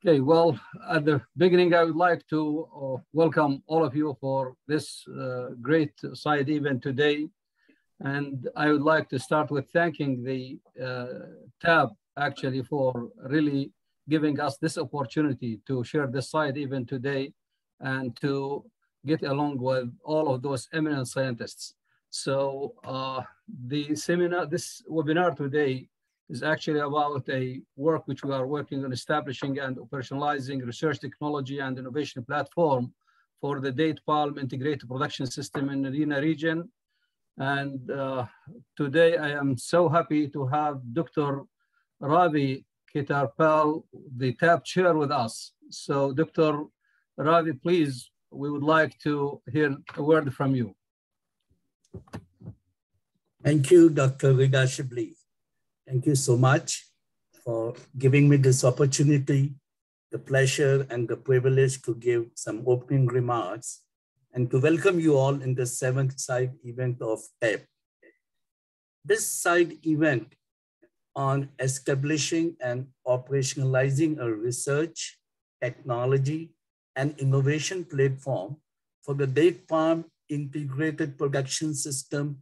Okay, well, at the beginning, I would like to welcome all of you for this great side event today. And I would like to start with thanking the TAB actually for really giving us this opportunity to share this side event today and to get along with all of those eminent scientists. So this webinar today is actually about a work which we are working on establishing and operationalizing research technology and innovation platform for the date palm integrated production system in the NENA region. And today I am so happy to have Dr. Ravi Ketarpal, the TAB chair with us. So Dr. Ravi, please, we would like to hear a word from you. Thank you, Dr. Rida Shibli. Thank you so much for giving me this opportunity, the pleasure and the privilege to give some opening remarks and to welcome you all in the 7th side event of TAB. This side event on establishing and operationalizing a research, technology, and innovation platform for the date palm integrated production system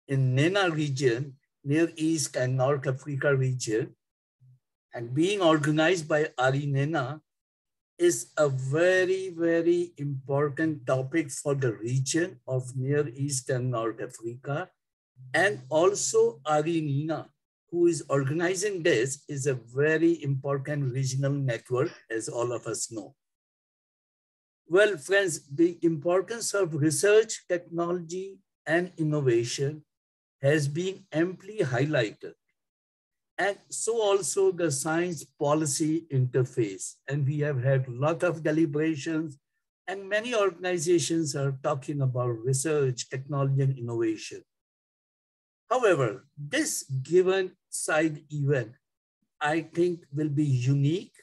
in NENA region, Near East and North Africa region, and being organized by AARINENA is a very, very important topic for the region of Near East and North Africa. And also AARINENA, who is organizing this, is a very important regional network, as all of us know. Well, friends, the importance of research, technology, and innovation has been amply highlighted. And so also the science policy interface. And we have had a lot of deliberations and many organizations are talking about research, technology, and innovation. However, this given side event, I think will be unique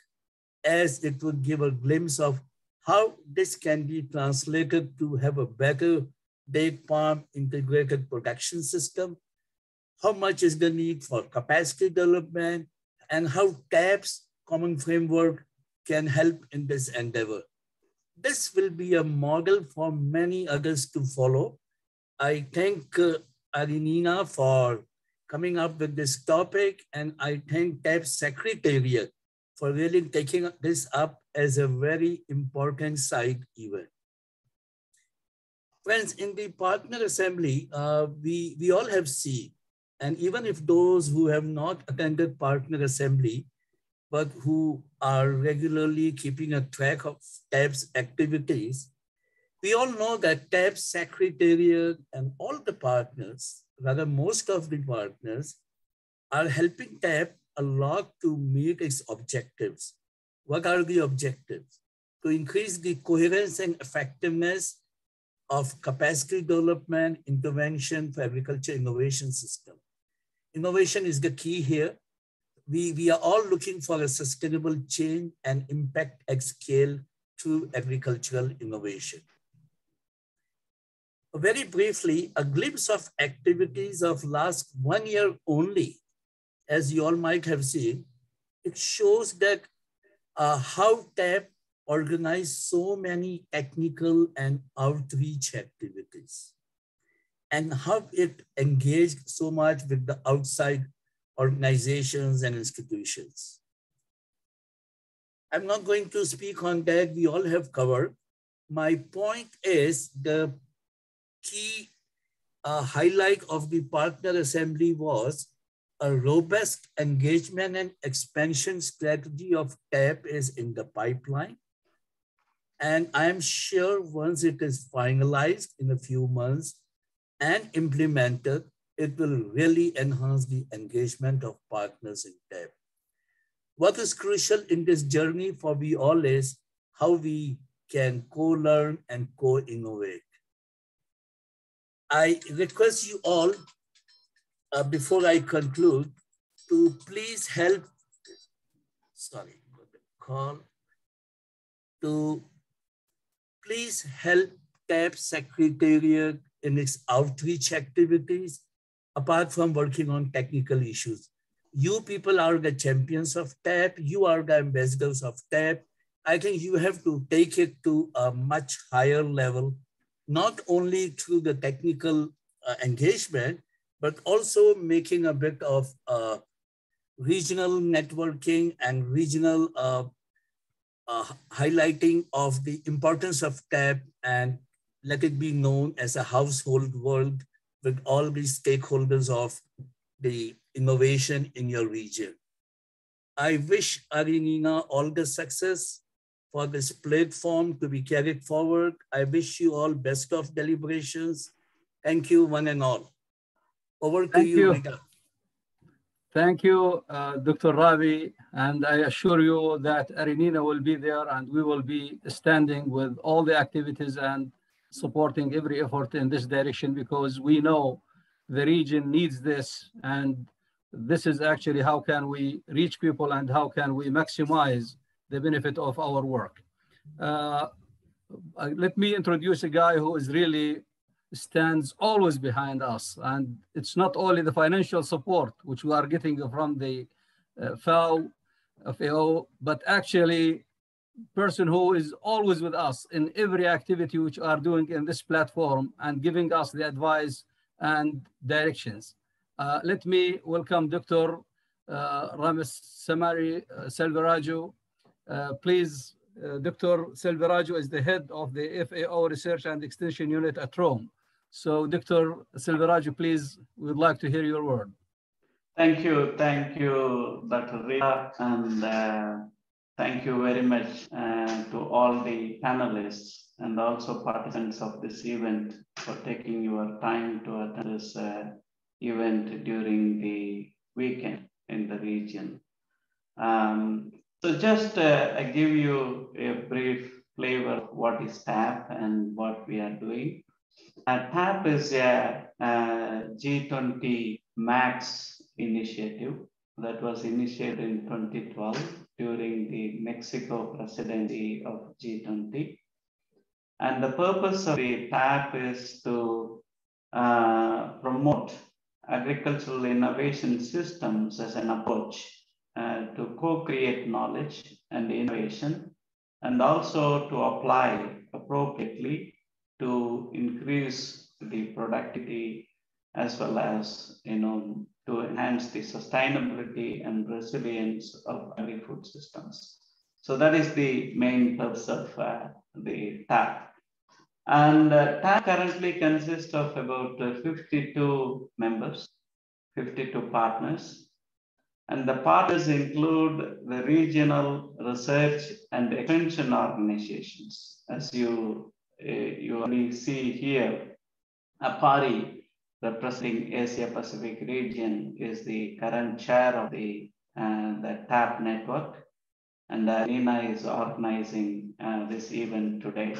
as it would give a glimpse of how this can be translated to have a better date palm integrated production system, how much is the need for capacity development, and how TAB's common framework can help in this endeavor. This will be a model for many others to follow. I thank AARINENA for coming up with this topic, and I thank TAB's Secretariat for really taking this up as a very important side event. Friends, in the partner assembly, we all have seen, and even if those who have not attended partner assembly, but who are regularly keeping a track of TAB's activities, we all know that TAB's Secretariat and all the partners, rather most of the partners, are helping TAB a lot to meet its objectives. What are the objectives? To increase the coherence and effectiveness of capacity development, intervention for agriculture innovation system. Innovation is the key here. We are all looking for a sustainable change and impact at scale through agricultural innovation. Very briefly, a glimpse of activities of last 1 year only, as you all might have seen. It shows that how TAB organized so many technical and outreach activities and how it engaged so much with the outside organizations and institutions. I'm not going to speak on that, we all have covered. My point is the key highlight of the partner assembly was a robust engagement and expansion strategy of TAB is in the pipeline. And I'm sure once it is finalized in a few months and implemented, it will really enhance the engagement of partners in TAB. What is crucial in this journey for we all is how we can co-learn and co-innovate. I request you all, before I conclude, to please help, please help TAB Secretariat in its outreach activities, apart from working on technical issues. You people are the champions of TAB, you are the ambassadors of TAB, I think you have to take it to a much higher level, not only through the technical engagement, but also making a bit of regional networking and regional highlighting of the importance of TAP, and let it be known as a household word with all the stakeholders of the innovation in your region. I wish AARINENA all the success for this platform to be carried forward. I wish you all best of deliberations. Thank you, one and all. Over to you, Rita. Thank you, Dr. Ravi, and I assure you that AARINENA will be there and we will be standing with all the activities and supporting every effort in this direction, because we know the region needs this, and this is actually how can we reach people and how can we maximize the benefit of our work. Let me introduce a guy who is really stands always behind us, and it's not only the financial support which we are getting from the FAO, but actually person who is always with us in every activity which are doing in this platform and giving us the advice and directions. Let me welcome Dr. Ramesh Samari Selvaraju. Please, Dr. Selvaraju is the head of the FAO Research and Extension Unit at Rome. So, Dr. Selvaraju, please, we would like to hear your word. Thank you, Dr. Rita, and thank you very much to all the panelists and also participants of this event for taking your time to attend this event during the weekend in the region. So just I give you a brief flavor of what is TAP and what we are doing. TAP is a G20 Max initiative that was initiated in 2012 during the Mexico presidency of G20. And the purpose of the TAP is to promote agricultural innovation systems as an approach to co-create knowledge and innovation, and also to apply appropriately to increase the productivity as well as, to enhance the sustainability and resilience of agri-food systems. So that is the main purpose of the TAP. And TAP currently consists of about 52 members, 52 partners. And the partners include the regional research and extension organizations. As you only see here, APARI, representing Asia Pacific region, is the current chair of the TAP network, and NENA is organizing this event today.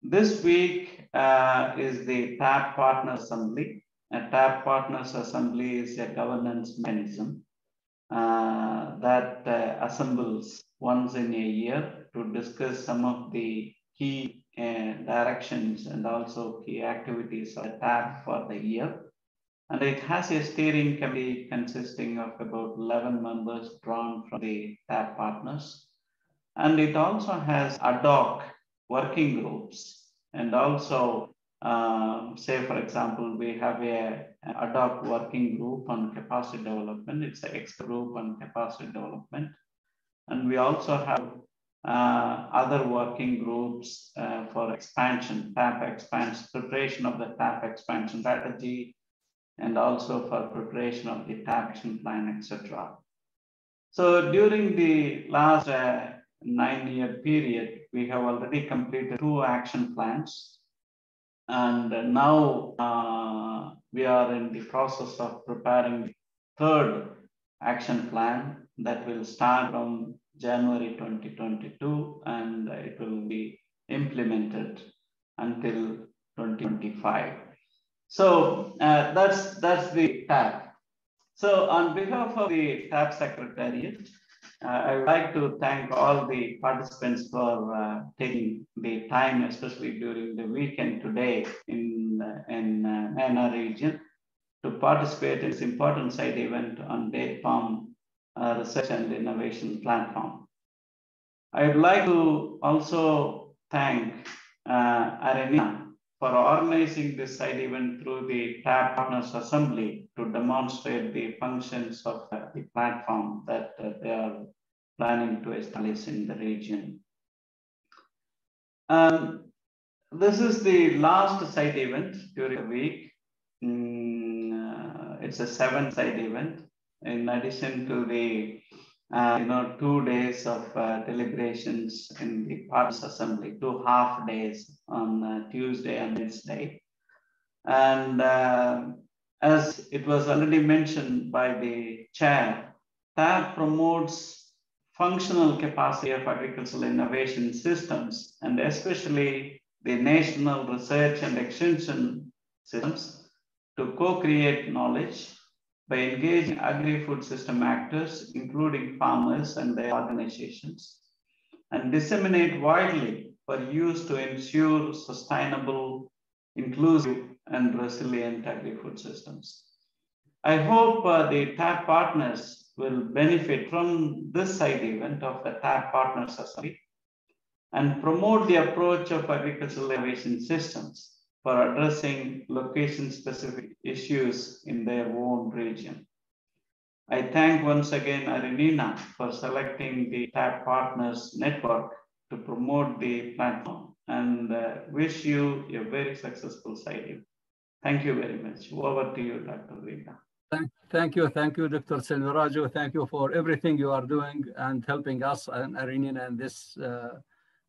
This week is the TAP Partners Assembly. A TAP Partners Assembly is a governance mechanism that assembles once in a year to discuss some of the key directions and also key activities of the TAP for the year. And it has a steering committee consisting of about 11 members drawn from the TAP partners. And it also has ad hoc working groups. And also, say, for example, we have an ad hoc working group on capacity development. It's an expert group on capacity development. And we also have other working groups for expansion, TAP expansion, preparation of the TAP expansion strategy, and also for preparation of the TAP action plan, etc. So during the last 9-year period, we have already completed 2 action plans. And now we are in the process of preparing the 3rd action plan that will start from January 2022, and it will be implemented until 2025. So that's the TAP. So on behalf of the TAP Secretariat, I would like to thank all the participants for taking the time, especially during the weekend today in NENA region, to participate in this important side event on date palm research and innovation platform. I would like to also thank AARINENA for organizing this side event through the TAP Partners Assembly to demonstrate the functions of the platform that they are planning to establish in the region. This is the last site event during the week. It's a 7th site event. In addition to the 2 days of deliberations in the Partners Assembly, 2 half days on Tuesday and Wednesday. And as it was already mentioned by the chair, TAP promotes functional capacity of agricultural innovation systems, and especially the national research and extension systems, to co-create knowledge by engaging agri-food system actors, including farmers and their organizations, and disseminate widely for use to ensure sustainable, inclusive, and resilient agri-food systems. I hope the TAP partners will benefit from this side event of the TAP Partners Assembly and promote the approach of agricultural innovation systems for addressing location-specific issues in their own region. I thank once again AARINENA for selecting the TAP Partners Network to promote the platform, and wish you a very successful side event. Thank you very much. Over to you, Dr. Rita. Thank you, Dr. Selvaraju. Thank you for everything you are doing and helping us and AARINENA in this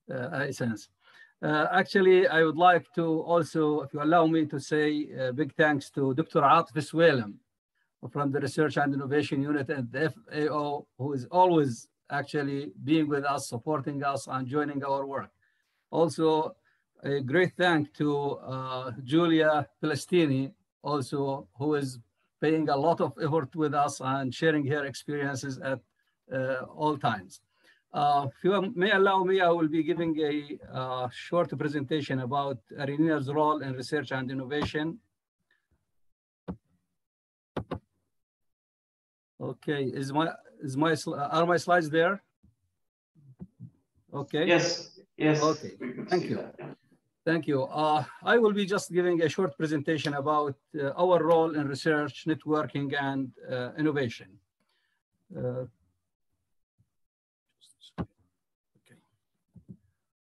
essence. Actually, I would like to also, if you allow me to say big thanks to Dr. Atif Swelem from the Research and Innovation Unit at the FAO, who is always actually being with us, supporting us, and joining our work. Also, a great thank to Julia Palestini, also, who is paying a lot of effort with us and sharing her experiences at all times. If you may allow me, I will be giving a short presentation about AARINENA's role in research and innovation. Okay, are my slides there? Okay. Yes. Okay, thank you. Thank you. I will be just giving a short presentation about our role in research, networking, and innovation. Okay.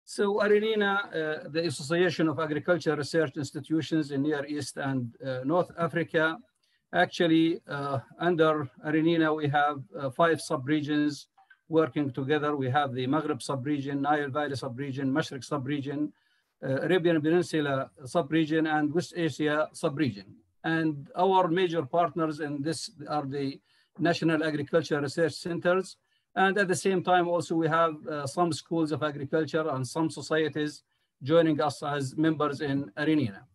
So AARINENA, the Association of Agriculture Research Institutions in Near East and North Africa, actually under AARINENA, we have 5 sub-regions working together. We have the Maghreb sub-region, Nile Valley sub-region, Mashriq sub-region, Arabian Peninsula sub-region, and West Asia sub-region. And our major partners in this are the National Agriculture Research Centers. And at the same time, also, we have some schools of agriculture and some societies joining us as members in AARINENA.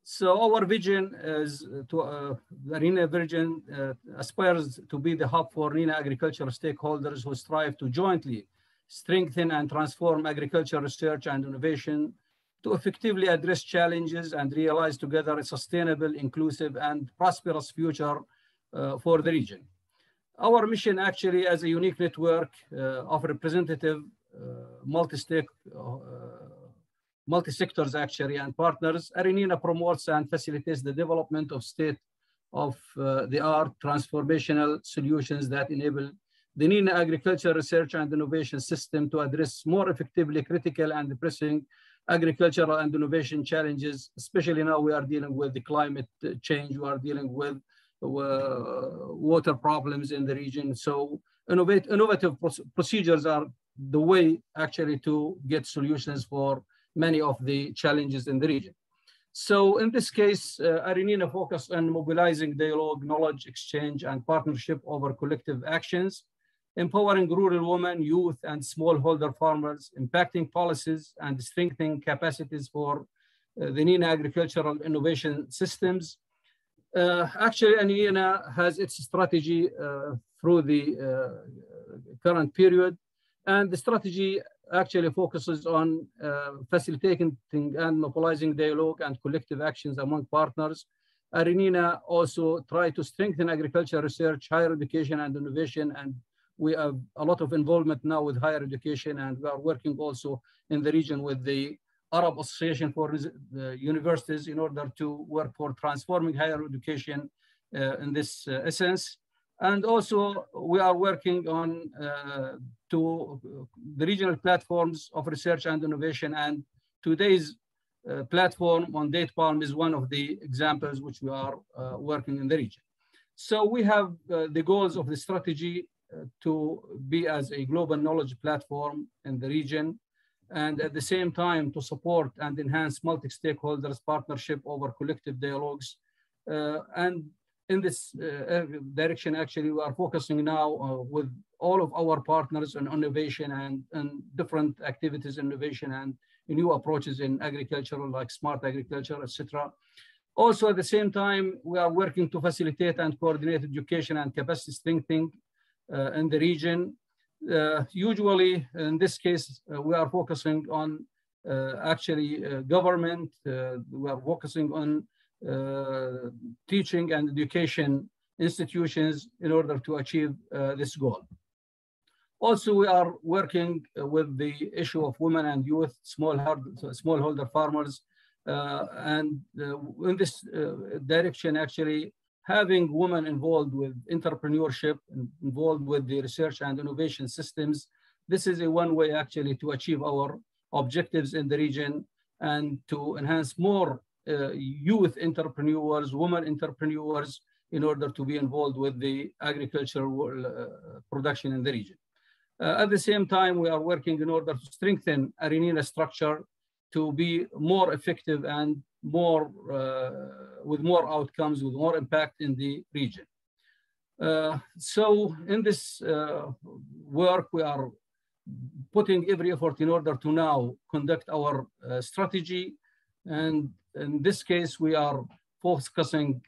So our vision is the AARINENA vision aspires to be the hub for NENA agricultural stakeholders who strive to jointly strengthen and transform agriculture research and innovation to effectively address challenges and realize together a sustainable, inclusive, and prosperous future for the region. Our mission actually as a unique network of representative multi-sectors actually and partners, AARINENA promotes and facilitates the development of state-of-the-art transformational solutions that enable the NENA agriculture research and innovation system to address more effectively critical and pressing agricultural and innovation challenges, especially now we are dealing with the climate change, we are dealing with water problems in the region. So innovative procedures are the way actually to get solutions for many of the challenges in the region. So in this case, AARINENA focused on mobilizing dialogue, knowledge exchange, and partnership over collective actions, empowering rural women, youth, and smallholder farmers, impacting policies and strengthening capacities for the NENA agricultural innovation systems. Actually, NENA has its strategy through the current period, and the strategy actually focuses on facilitating and mobilizing dialogue and collective actions among partners. AARINENA also try to strengthen agriculture research, higher education and innovation, and we have a lot of involvement now with higher education, and we are working also in the region with the Arab Association for the Universities in order to work for transforming higher education in this essence. And also we are working on to the regional platforms of research and innovation, and today's platform on date palm is one of the examples which we are working in the region. So we have the goals of the strategy to be as a global knowledge platform in the region, and at the same time to support and enhance multi-stakeholders partnership over collective dialogues. And in this direction, actually, we are focusing now with all of our partners on innovation and different activities, innovation and new approaches in agriculture, like smart agriculture, etc. Also, at the same time, we are working to facilitate and coordinate education and capacity strengthening in the region. Usually, in this case, we are focusing on government. We are focusing on teaching and education institutions in order to achieve this goal. Also, we are working with the issue of women and youth, smallholder farmers, and in this direction, actually, having women involved with entrepreneurship, involved with the research and innovation systems, this is a one way actually to achieve our objectives in the region and to enhance more youth entrepreneurs, women entrepreneurs, in order to be involved with the agricultural production in the region. At the same time, we are working in order to strengthen AARINENA structure to be more effective and more with more outcomes, with more impact in the region. So in this work, we are putting every effort in order to now conduct our strategy. And in this case, we are focusing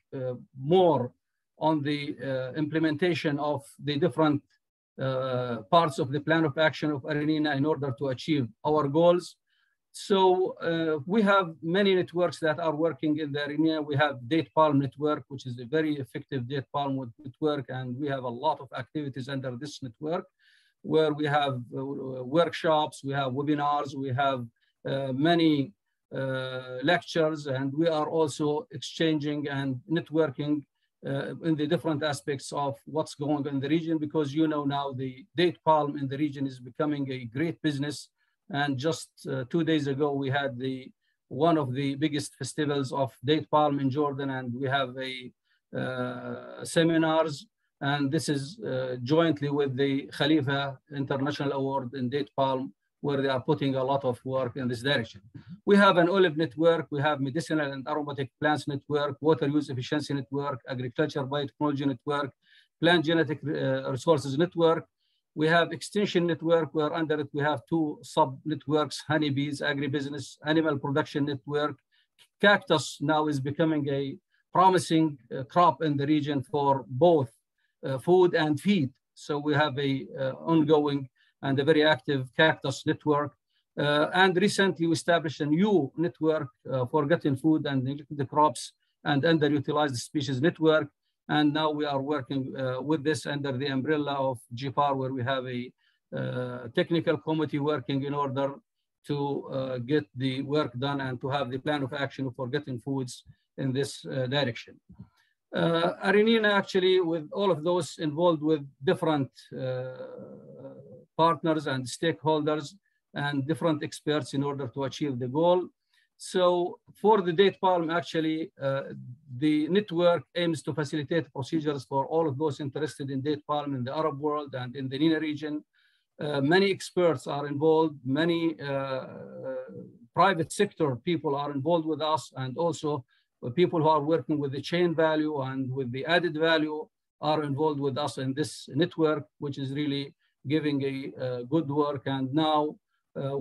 more on the implementation of the different parts of the plan of action of AARINENA in order to achieve our goals. So we have many networks that are working in the AARINENA. We have Date Palm Network, which is a very effective date palm network, and we have a lot of activities under this network, where we have workshops, we have webinars, we have many lectures, and we are also exchanging and networking in the different aspects of what's going on in the region, because you know now the date palm in the region is becoming a great business. And just 2 days ago, we had one of the biggest festivals of date palm in Jordan, and we have seminars, and this is jointly with the Khalifa International Award in date palm, where they are putting a lot of work in this direction. We have an olive network, we have medicinal and aromatic plants network, water use efficiency network, agriculture biotechnology network, plant genetic resources network. We have extension network, where under it we have 2 sub-networks, honeybees, agribusiness, animal production network. Cactus now is becoming a promising crop in the region for both food and feed. So we have a ongoing and a very active cactus network. And recently we established a new network for getting food and the crops and underutilized species network. And now we are working with this under the umbrella of GPAR, where we have a technical committee working in order to get the work done and to have the plan of action for getting foods in this direction. AARINENA, actually, with all of those involved with different partners and stakeholders and different experts in order to achieve the goal. So for the date palm, actually, the network aims to facilitate procedures for all of those interested in date palm in the Arab world and in the NENA region. Many experts are involved, many private sector people are involved with us, and also people who are working with the chain value and with the added value are involved with us in this network, which is really giving a good work. And now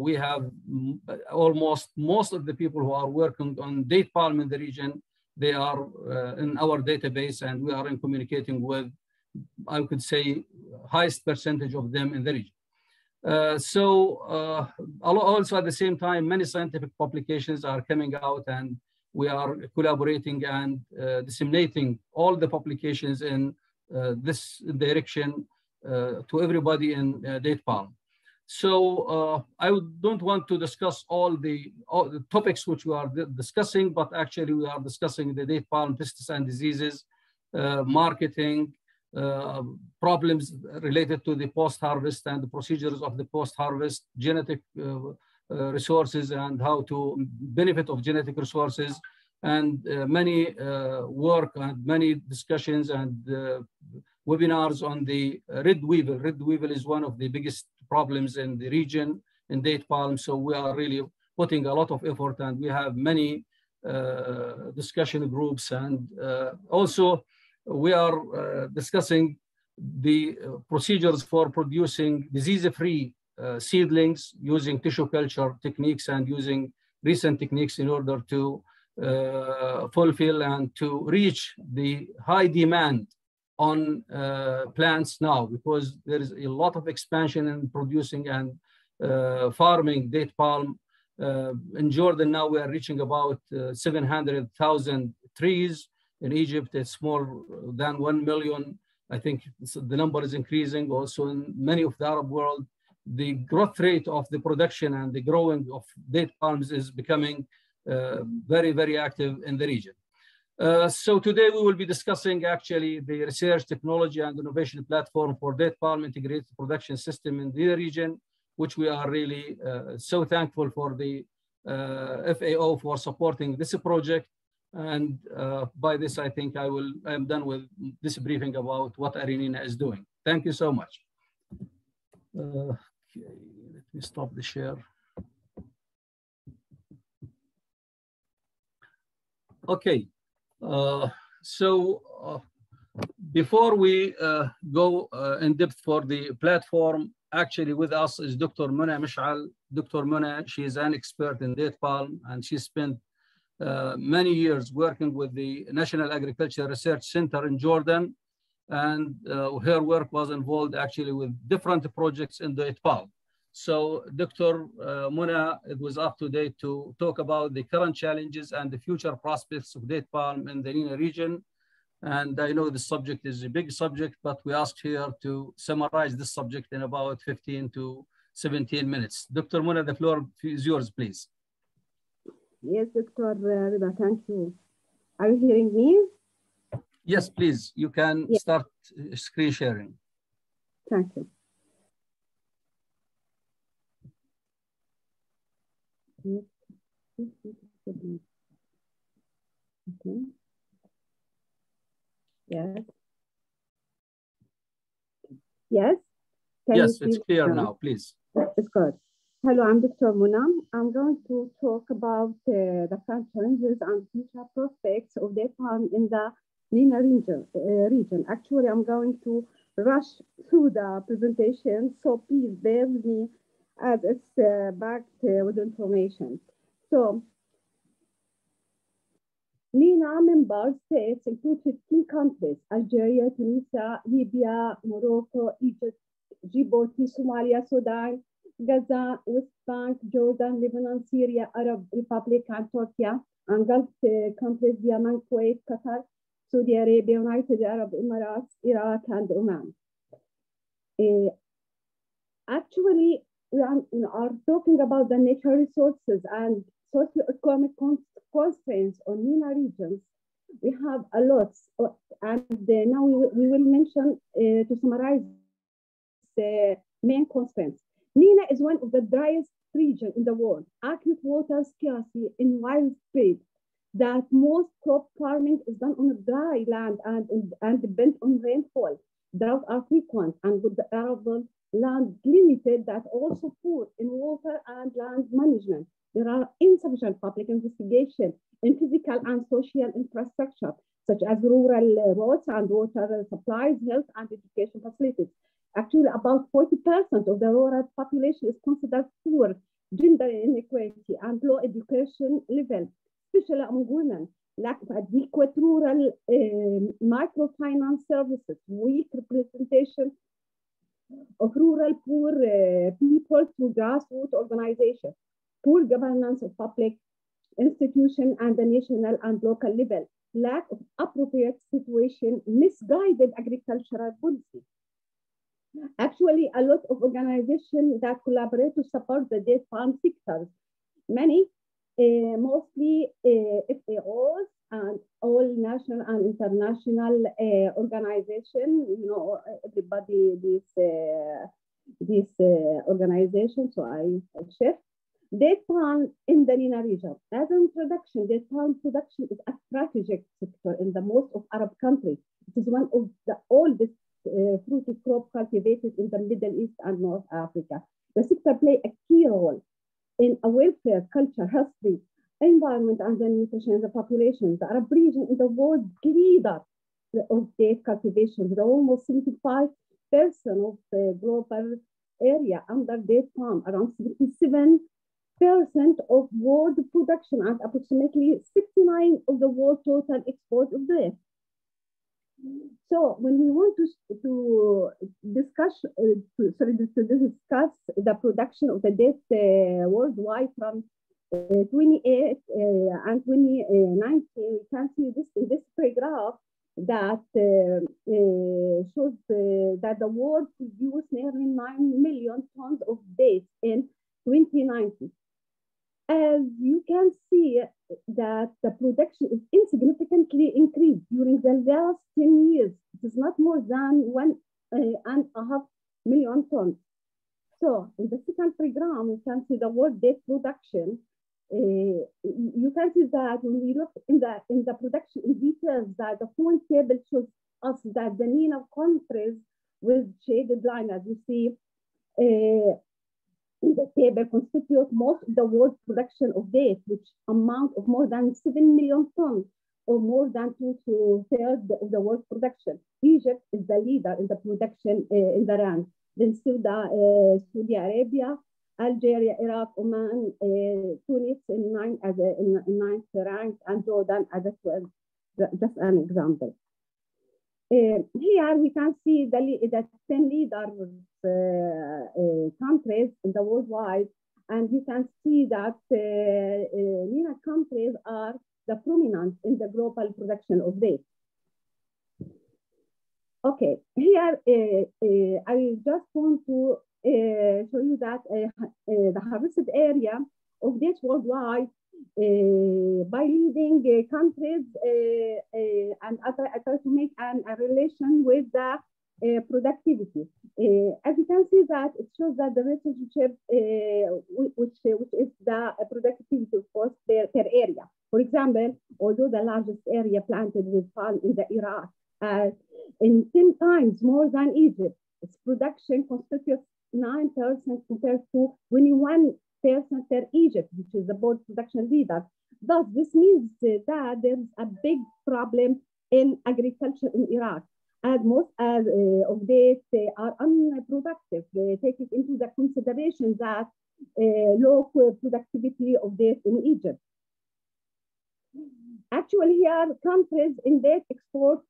we have almost most of the people who are working on date palm in the region, they are in our database, and we are in communicating with, I could say, highest percentage of them in the region. Also at the same time, many scientific publications are coming out, and we are collaborating and disseminating all the publications in this direction to everybody in date palm. So I don't want to discuss all the topics which we are discussing, but actually we are discussing the date palm pests and diseases, marketing, problems related to the post-harvest and the procedures of the post-harvest, genetic resources and how to benefit of genetic resources, and many work and many discussions and webinars on the red weevil. Red weevil is one of the biggest problems in the region in date palm. So we are really putting a lot of effort, and we have many discussion groups. And also we are discussing the procedures for producing disease-free seedlings using tissue culture techniques and using recent techniques in order to fulfill and to reach the high demand on plants now, because there is a lot of expansion in producing and farming date palm. In Jordan now we are reaching about 700,000 trees. In Egypt it's more than 1 million. I think the number is increasing. Also in many of the Arab world, the growth rate of the production and the growing of date palms is becoming very, very active in the region. So today we will be discussing actually the research, technology, and innovation platform for date palm integrated production system in the region, which we are really so thankful for the FAO for supporting this project. And by this, I think I am done with this briefing about what AARINENA is doing. Thank you so much. Okay, let me stop the share. Okay, so before we go in depth for the platform, actually with us is Dr. Mona Mish'al. Dr. Mona, she is an expert in date palm, and she spent many years working with the National Agriculture Research Center in Jordan. And her work was involved actually with different projects in date palm. So Dr. Mona, it was up to date to talk about the current challenges and the future prospects of date palm in the NENA region. And I know the subject is a big subject, but we asked her to summarize this subject in about 15 to 17 minutes. Dr. Mona, the floor is yours, please. Yes, Dr. Rida, thank you. Are you hearing me? Yes, please. You can start screen sharing. Thank you. Okay. Yes. Yes. Yes, it's clear now, please. It's good. Hello, I'm Dr. Mona. I'm going to talk about the current challenges and future prospects of date palm in the NENA region. Actually, I'm going to rush through the presentation, so please bear with me as it's backed with information. So, NENA member states include 15 countries: Algeria, Tunisia, Libya, Morocco, Egypt, Djibouti, Somalia, Sudan, Gaza, West Bank, Jordan, Lebanon, Syria, Arab Republic, and Turkey, and Gulf countries: Yemen, Kuwait, Qatar, Saudi Arabia, United Arab Emirates, Iraq, and Oman. Actually, we are talking about the natural resources and socio-economic constraints on NENA regions. We have a lot, and now we will mention to summarize the main constraints. NENA is one of the driest regions in the world. Acute water scarcity is widespread. That most crop farming is done on a dry land and depend on rainfall. Droughts are frequent, and with the arable land limited, that also poor in water and land management. There are insufficient public investigation in physical and social infrastructure, such as rural roads and water supplies, health and education facilities. Actually, about 40% of the rural population is considered poor, gender inequality, and low education level, especially among women. Lack of adequate rural microfinance services, weak representation of rural poor people through grassroots organizations, poor governance of public institutions and the national and local level, lack of appropriate situation, misguided agricultural policy. Actually, a lot of organizations that collaborate to support the date palm sectors. Many, mostly FAOs and all national and international organizations, you know, everybody, these organizations, so I share. Date palm in the NENA region. As an introduction, date palm production is a strategic sector in the most of Arab countries. It is one of the oldest fruity crop cultivated in the Middle East and North Africa. The sector plays a key role in a welfare, culture, history, environment, and the nutrition of the population. The Arab region is the world leader of date cultivation, with almost 75% of the global area under date palm, around 77% of world production, and approximately 69% of the world total export of date. So when we want to discuss the production of the date worldwide from 28 and 2019, we can see this in this graph that shows that the world produced nearly 9 million tons of dates in 2019. As you can see that the production is insignificantly increased during the last 10 years. It is not more than 1.5 million tons. So in the second diagram, you can see the world date production. You can see that when we look in the production in details, that the point table shows us that the NENA countries with shaded line, as you see, in the table constitute most of the world production of dates, which amount of more than 7 million tons, or more than 2/3 of the world production. Egypt is the leader in the production in the rank. Then Saudi Arabia, Algeria, Iraq, Oman, Tunis in ninth rank, and Jordan as a 12th. Just an example. Here we can see the 10 leaders countries in the worldwide, and you can see that NENA countries are the prominent in the global production of dates. Okay, here I just want to show you that the harvested area of dates worldwide by leading countries, and I try to make a relation with the productivity. As you can see that it shows that the relationship which is the productivity of course per area. For example, although the largest area planted with palm in the Iraq in 10 times more than Egypt, its production constitutes 9% compared to 21% per Egypt, which is the world production leader. Thus, this means that there is a big problem in agriculture in Iraq, as most of dates are unproductive, taking into the consideration that low productivity of dates in Egypt. Actually, here countries in date export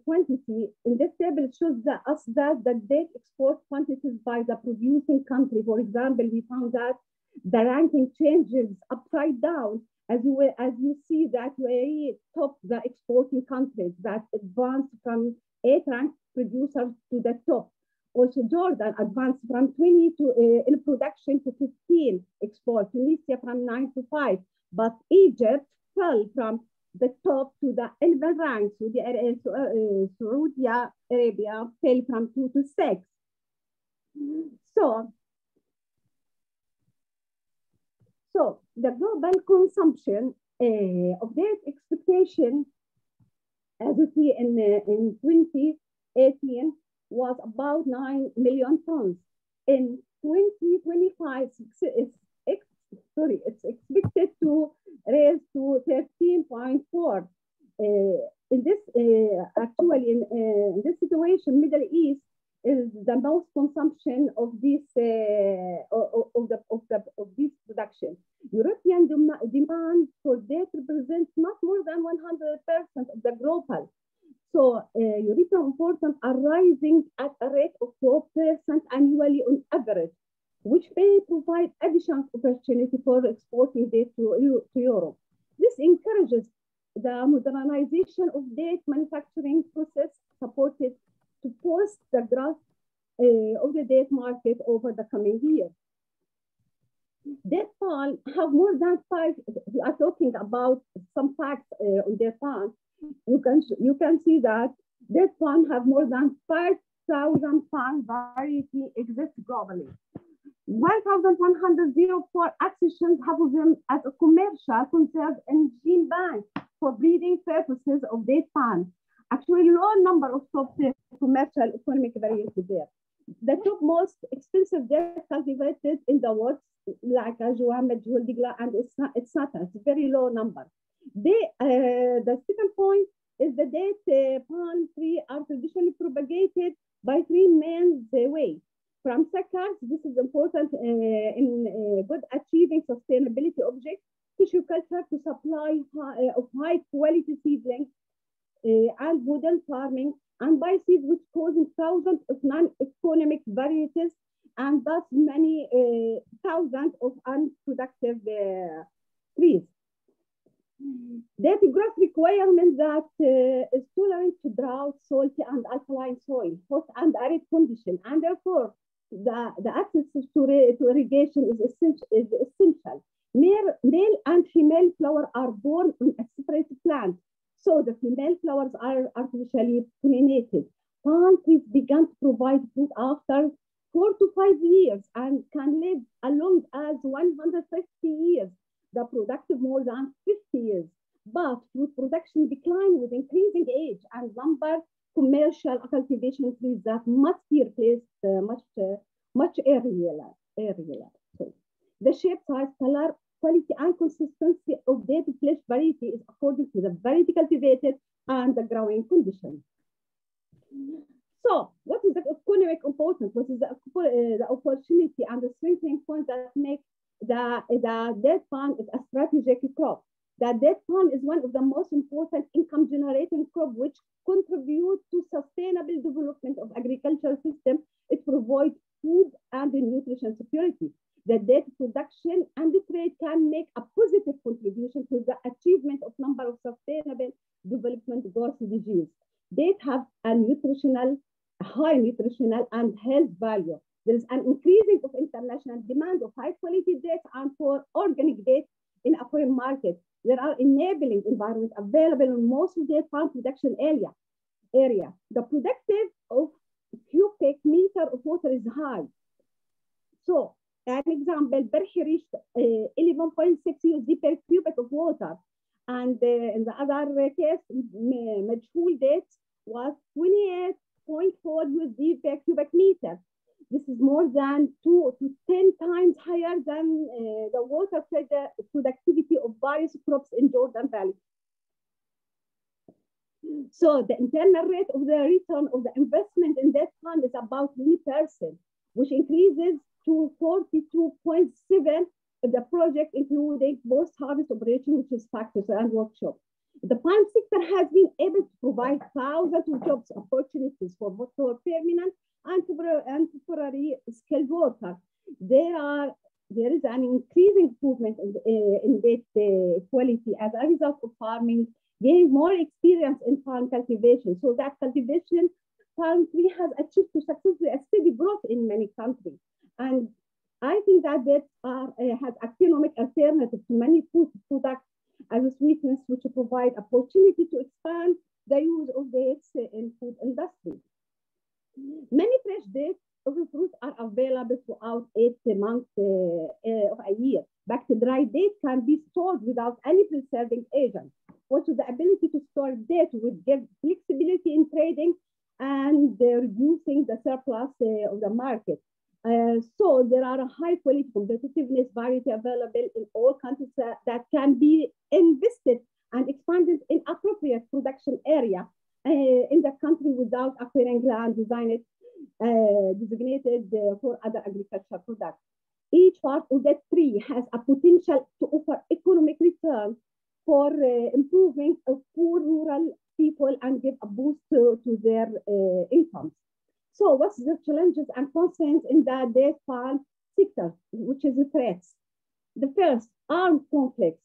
quantity in this table shows us that the date export quantities by the producing country. For example, we found that the ranking changes upside down as you see that we top the exporting countries that advanced from 8 ranked producers to the top. Also, Jordan advanced from 20 in production to 15 export. Tunisia from 9 to 5, but Egypt fell from the top to the 11 rank. Saudi Arabia fell from 2 to 6. So the global consumption of date expectation, as you see in 2018, was about 9 million tons. In 2025, it's expected to raise to 13.4. In this situation, Middle East is the most consumption of this production. European demand for date represents not more than 100% of the global. So European imports are rising at a rate of 4% annually on average, which may provide additional opportunity for exporting date to Europe. This encourages the modernization of date manufacturing process supported to boost the growth of the date market over the coming years. Date palm have more than five. We are talking about some facts on date palm. You can see that date palm have more than 5,000 palm variety exists globally. 1,104 accessions have of them as a commercial conserved in gene bank for breeding purposes of date palm. Actually, low number of top commercial economic variety there. The top most expensive date cultivated in the world, like Ajwa, Majhul, Digla, and etc. It's a very low number. The second point is the date palm tree are traditionally propagated by three main ways. From suckers, this is important in good achieving sustainability objects, tissue culture to supply of high quality seedlings, and wooden farming, and by seeds which causing thousands of non-economic varieties and thus many thousands of unproductive trees. Date growth requirement that is tolerant to drought, salty and alkaline soil, hot and arid condition, and therefore the access to irrigation is essential. Male and female flowers are born on a separate plant, so the female flowers are artificially pollinated. Palm trees began to provide fruit after 4 to 5 years and can live as long as 150 years. The productive more than 50 years. But fruit production declined with increasing age and number commercial cultivation trees that must be replaced much earlier. So the shape, size, color, quality, and consistency of date flesh variety is according to the variety cultivated and the growing conditions. So, what is the economic importance? What is the opportunity and the strengthening point that make the date palm is a strategic crop? The date palm is one of the most important income-generating crop which contribute to sustainable development of agricultural system. It provides food and nutrition security. The date production and the trade can make a positive contribution to the achievement of number of sustainable development goals SDGs. Dates have a high nutritional and health value. There is an increasing of international demand of high quality dates and for organic dates in a foreign market. There are enabling environments available in most of the farm production area. The productive of cubic meter of water is high. So, an example, Berhi reached 11.6 USD per cubic of water. And in the other case, Majhul dates was 28.4 USD per cubic meter. This is more than 2 to 10 times higher than the water productivity of various crops in Jordan Valley. So the internal rate of the return of the investment in that fund is about 20%, which increases to 42.7 if the project including post-harvest operation, which is factors and workshops. The palm sector has been able to provide thousands of jobs opportunities for both permanent and temporary skilled workers. There is an increasing improvement in date quality as a result of farming gaining more experience in farm cultivation. So that cultivation palm tree has achieved to successfully a steady growth in many countries. And I think that has economic alternative to many food products as a sweetness, which provide opportunity to expand the use of dates in food industry. Many fresh dates of the fruit are available throughout 8 months of a year. Back to dry dates can be stored without any preserving agent. Also, the ability to store dates would give flexibility in trading and reducing the surplus of the market. So there are a high quality competitiveness variety available in all countries that can be invested and expanded in appropriate production area in the country without acquiring land designated for other agricultural products. Each part of that tree has a potential to offer economic return for improving of poor rural people and give a boost to their incomes. So what's the challenges and concerns in the date palm sector, which is the threats? The first, armed conflicts,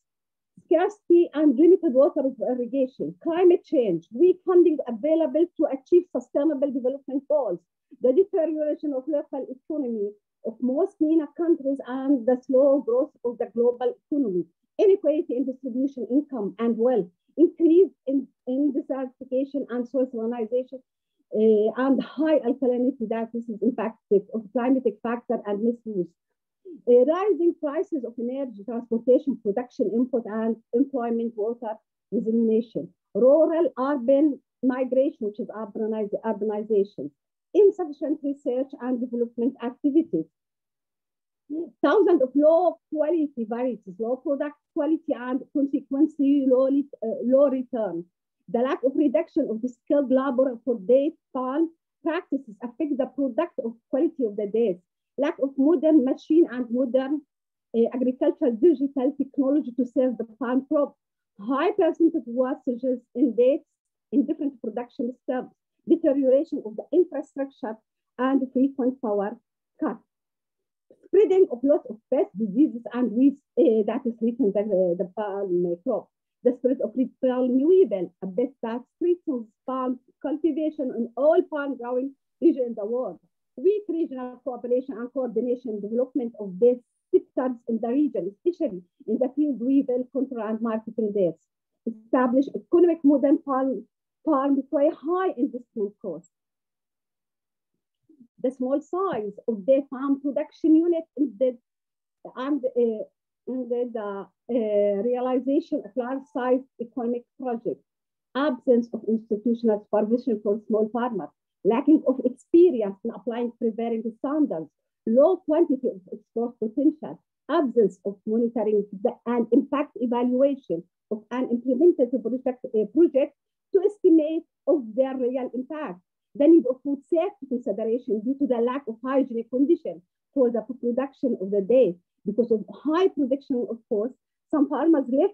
scarcity and limited water irrigation, climate change, weak funding available to achieve sustainable development goals, the deterioration of local economy of most MENA countries, and the slow growth of the global economy, inequality in distribution, income, and wealth, increase in desertification and socialization, and high alkalinity that is impacted of climatic factor and misuse. Rising prices of energy, transportation, production, input, and employment, water dissemination, rural-urban migration, which is urbanization, insufficient research and development activities, thousands of low quality varieties, low product quality, and consequently low return. The lack of reduction of the skilled labor for date palm practices affect the product of quality of the dates. Lack of modern machine and modern agricultural digital technology to serve the palm crop. High percentage of wastages in dates in different production steps. Deterioration of the infrastructure and frequent power cuts. Spreading of lots of pest diseases and weeds that is threatening the palm crop. The spread of palm weevil, a pest that threatens palm cultivation in all palm growing regions in the world. Weak regional cooperation and coordination development of these sectors in the region, especially in the field weevil control and marketing dates. Establish economic modern palm for a high investment cost. The small size of the farm production unit and the realization of large-size economic projects, absence of institutional supervision for small farmers, lacking of experience in applying prevailing standards, low quantity of export potential, absence of monitoring and impact evaluation of an implemented project to estimate of their real impact, the need of food safety consideration due to the lack of hygienic conditions for the production of the day. Because of high production, of course, some farmers left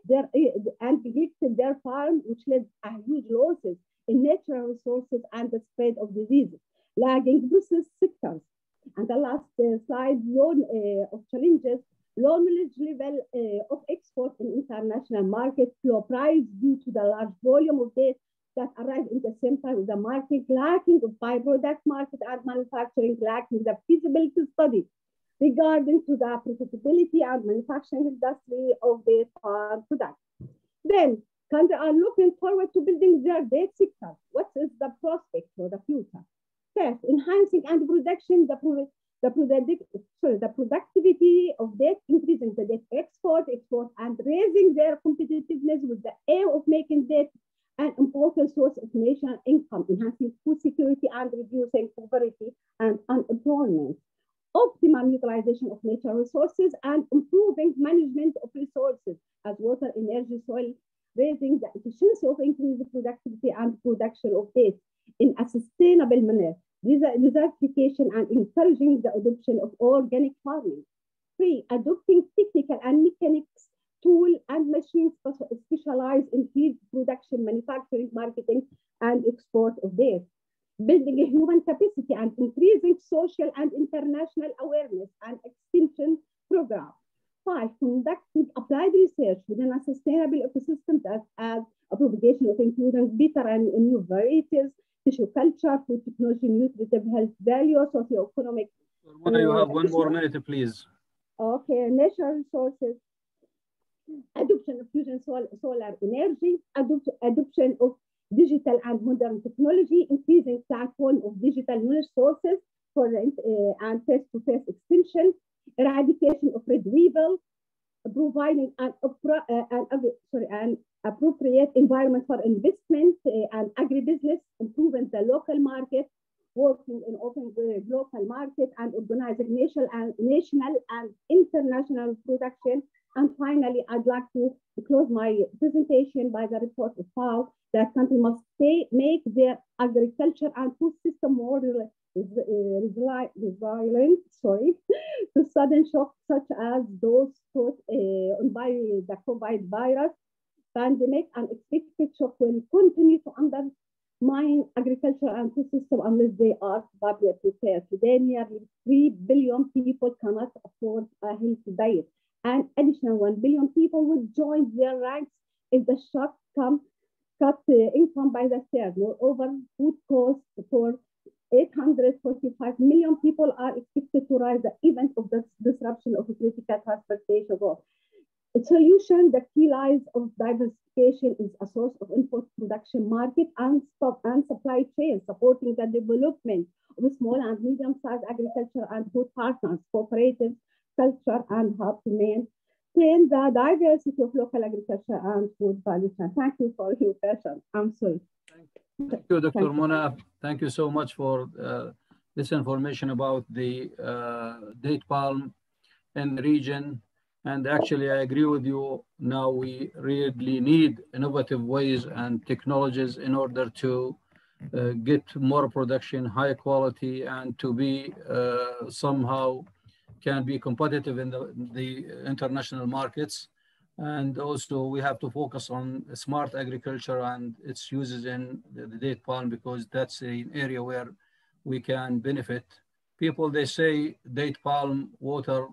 and neglected their farm, which led to huge losses in natural resources and the spread of diseases, lagging business sectors. And the last slide, of challenges, low knowledge level of export in international markets, low price due to the large volume of dates that arrive in the same time with the market, lacking of byproduct market and manufacturing, lacking the feasibility study regarding to the profitability and manufacturing industry of their farm products. Then, countries are looking forward to building their date sector. What is the prospect for the future? First, enhancing and production the productivity of date, increasing the date export, and raising their competitiveness with the aim of making date an important source of national income, enhancing food security and reducing poverty and unemployment. Optimum utilization of natural resources and improving management of resources as water, energy, soil, raising the efficiency of increased productivity and production of dates in a sustainable manner. Desertification and encouraging the adoption of organic farming. 3, adopting technical and mechanics, tool and machines specialized in field production, manufacturing, marketing, and export of dates. Building a human capacity and increasing social and international awareness and extension program. 5, conducting applied research within a sustainable ecosystem that as a propagation of including better and new varieties, tissue culture, food technology, nutritive health value, socioeconomic. You have 1 more minute, please. Okay, natural resources, adoption of fusion solar energy, adoption of digital and modern technology, increasing platform of digital knowledge sources for and face-to-face extension, eradication of red weevil, providing an appropriate environment for investment and agribusiness, improving the local market, working in open local market, and organizing national and international production. And finally, I'd like to close my presentation by the report of FAO that countries must make their agriculture and food system more resilient to sudden shocks such as those caused by the COVID virus pandemic. And expected shock will continue to undermine agriculture and food system unless they are properly prepared. Today, nearly 3 billion people cannot afford a healthy diet. And additional 1 billion people would join their ranks if the shock cut income by the third. Moreover, food costs for 845 million people are expected to rise the event of the disruption of a critical transportation route. A solution, the key lies of diversification is a source of input production market and supply chain, supporting the development of small and medium-sized agriculture and food partners, cooperatives, culture, and hub to maintain the diversity of local agriculture and food value chain. Thank you for your passion. I'm sorry. Thank you, Dr. Mona. Thank you so much for this information about the date palm in the region. And actually, I agree with you. Now we really need innovative ways and technologies in order to get more production, high quality, and to be somehow can be competitive in the international markets. And also we have to focus on smart agriculture and its uses in the date palm, because that's an area where we can benefit. People, they say date palm water,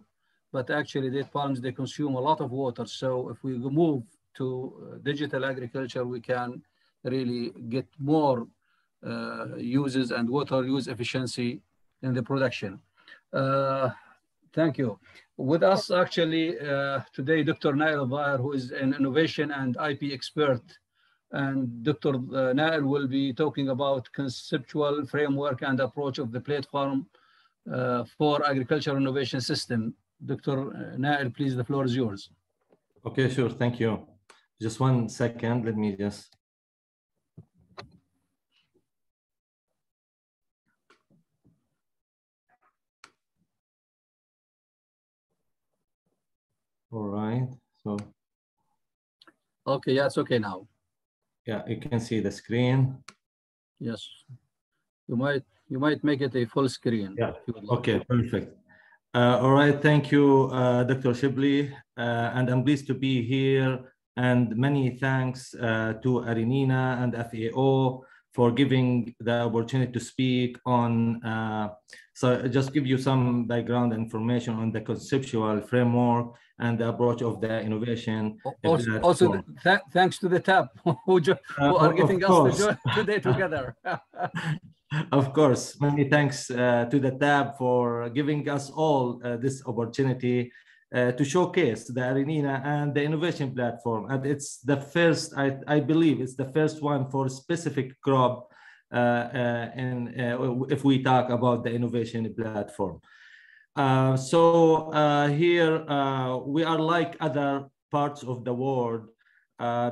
but actually date palms, they consume a lot of water. So if we move to digital agriculture, we can really get more uses and water use efficiency in the production. Thank you. With us actually today, Dr. Nail Baer, who is an innovation and IP expert. And Dr. Nail will be talking about conceptual framework and approach of the platform for agriculture innovation system. Dr. Nail, please, the floor is yours. Okay, sure. Thank you. Just 1 second. Let me just. All right. So. Okay. Yeah, it's okay now. Yeah, you can see the screen. Yes. You might make it a full screen. Yeah. Okay. Perfect. All right. Thank you, Dr. Shibli, and I'm pleased to be here. And many thanks to AARINENA and FAO for giving the opportunity to speak on. So just give you some background information on the conceptual framework and the approach of the innovation. Also thanks to the TAP who are getting us today together. Of course, many thanks to the TAB for giving us all this opportunity to showcase the AARINENA and the innovation platform. And it's the first, I believe it's the first one for specific crop if we talk about the innovation platform. Here we are like other parts of the world,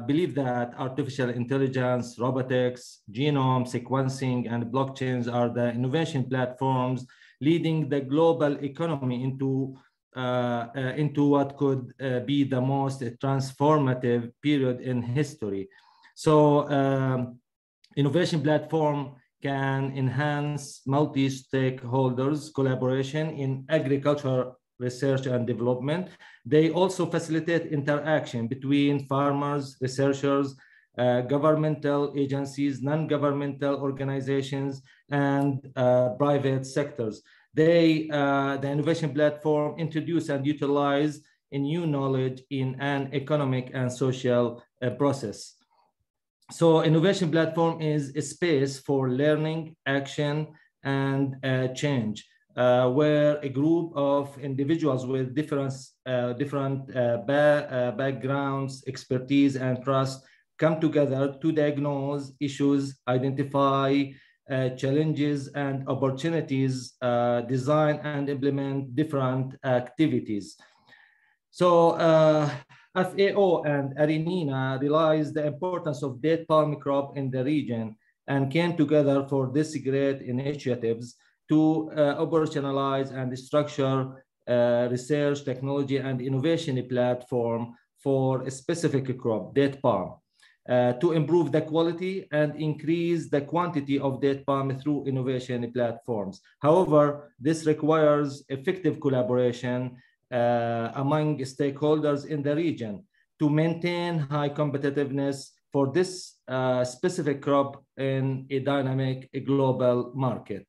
believe that artificial intelligence, robotics, genome sequencing, and blockchains are the innovation platforms leading the global economy into what could be the most transformative period in history. So innovation platform can enhance multi-stakeholders collaboration in agriculture research and development. They also facilitate interaction between farmers, researchers, governmental agencies, non-governmental organizations, and private sectors. The innovation platform introduce and utilize a new knowledge in an economic and social process. So innovation platform is a space for learning, action, and change, where a group of individuals with different backgrounds, expertise, and trust come together to diagnose issues, identify challenges and opportunities, design and implement different activities. So FAO and AARINENA realized the importance of date palm crop in the region and came together for this great initiatives to operationalize and structure research, technology, and innovation platform for a specific crop, date palm, to improve the quality and increase the quantity of date palm through innovation platforms. However, this requires effective collaboration among stakeholders in the region to maintain high competitiveness for this specific crop in a dynamic global market.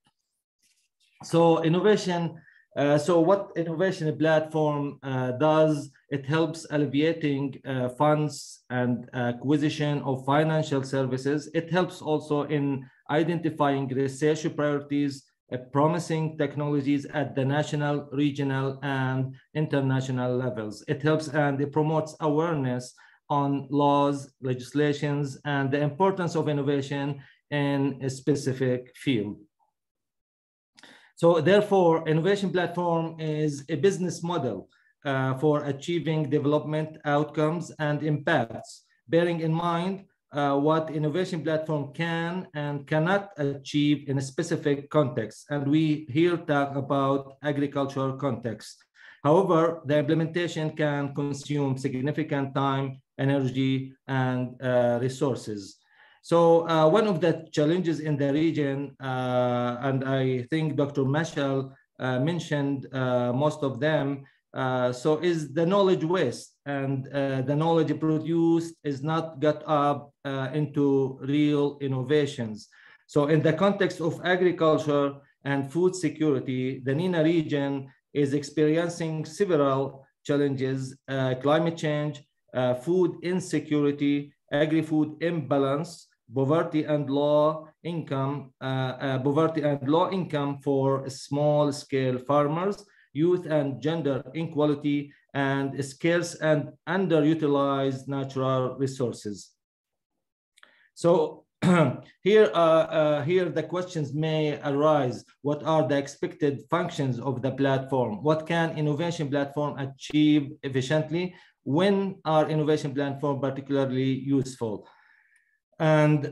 So innovation So what innovation platform does, it helps alleviating funds and acquisition of financial services. It helps also in identifying research priorities, promising technologies at the national, regional, and international levels. It helps and it promotes awareness on laws, legislations, and the importance of innovation in a specific field. So therefore, innovation platform is a business model for achieving development outcomes and impacts, bearing in mind what innovation platform can and cannot achieve in a specific context. And we here talk about agricultural context. However, the implementation can consume significant time, energy, and resources. So one of the challenges in the region, and I think Dr. Mashal mentioned most of them, so is the knowledge waste, and the knowledge produced is not got up into real innovations. So in the context of agriculture and food security, the NENA region is experiencing several challenges: climate change, food insecurity, agri-food imbalance, poverty and low income for small-scale farmers, youth and gender inequality, and scarce and underutilized natural resources. So here the questions may arise: what are the expected functions of the platform? What can innovation platform achieve efficiently? When are innovation platform particularly useful? And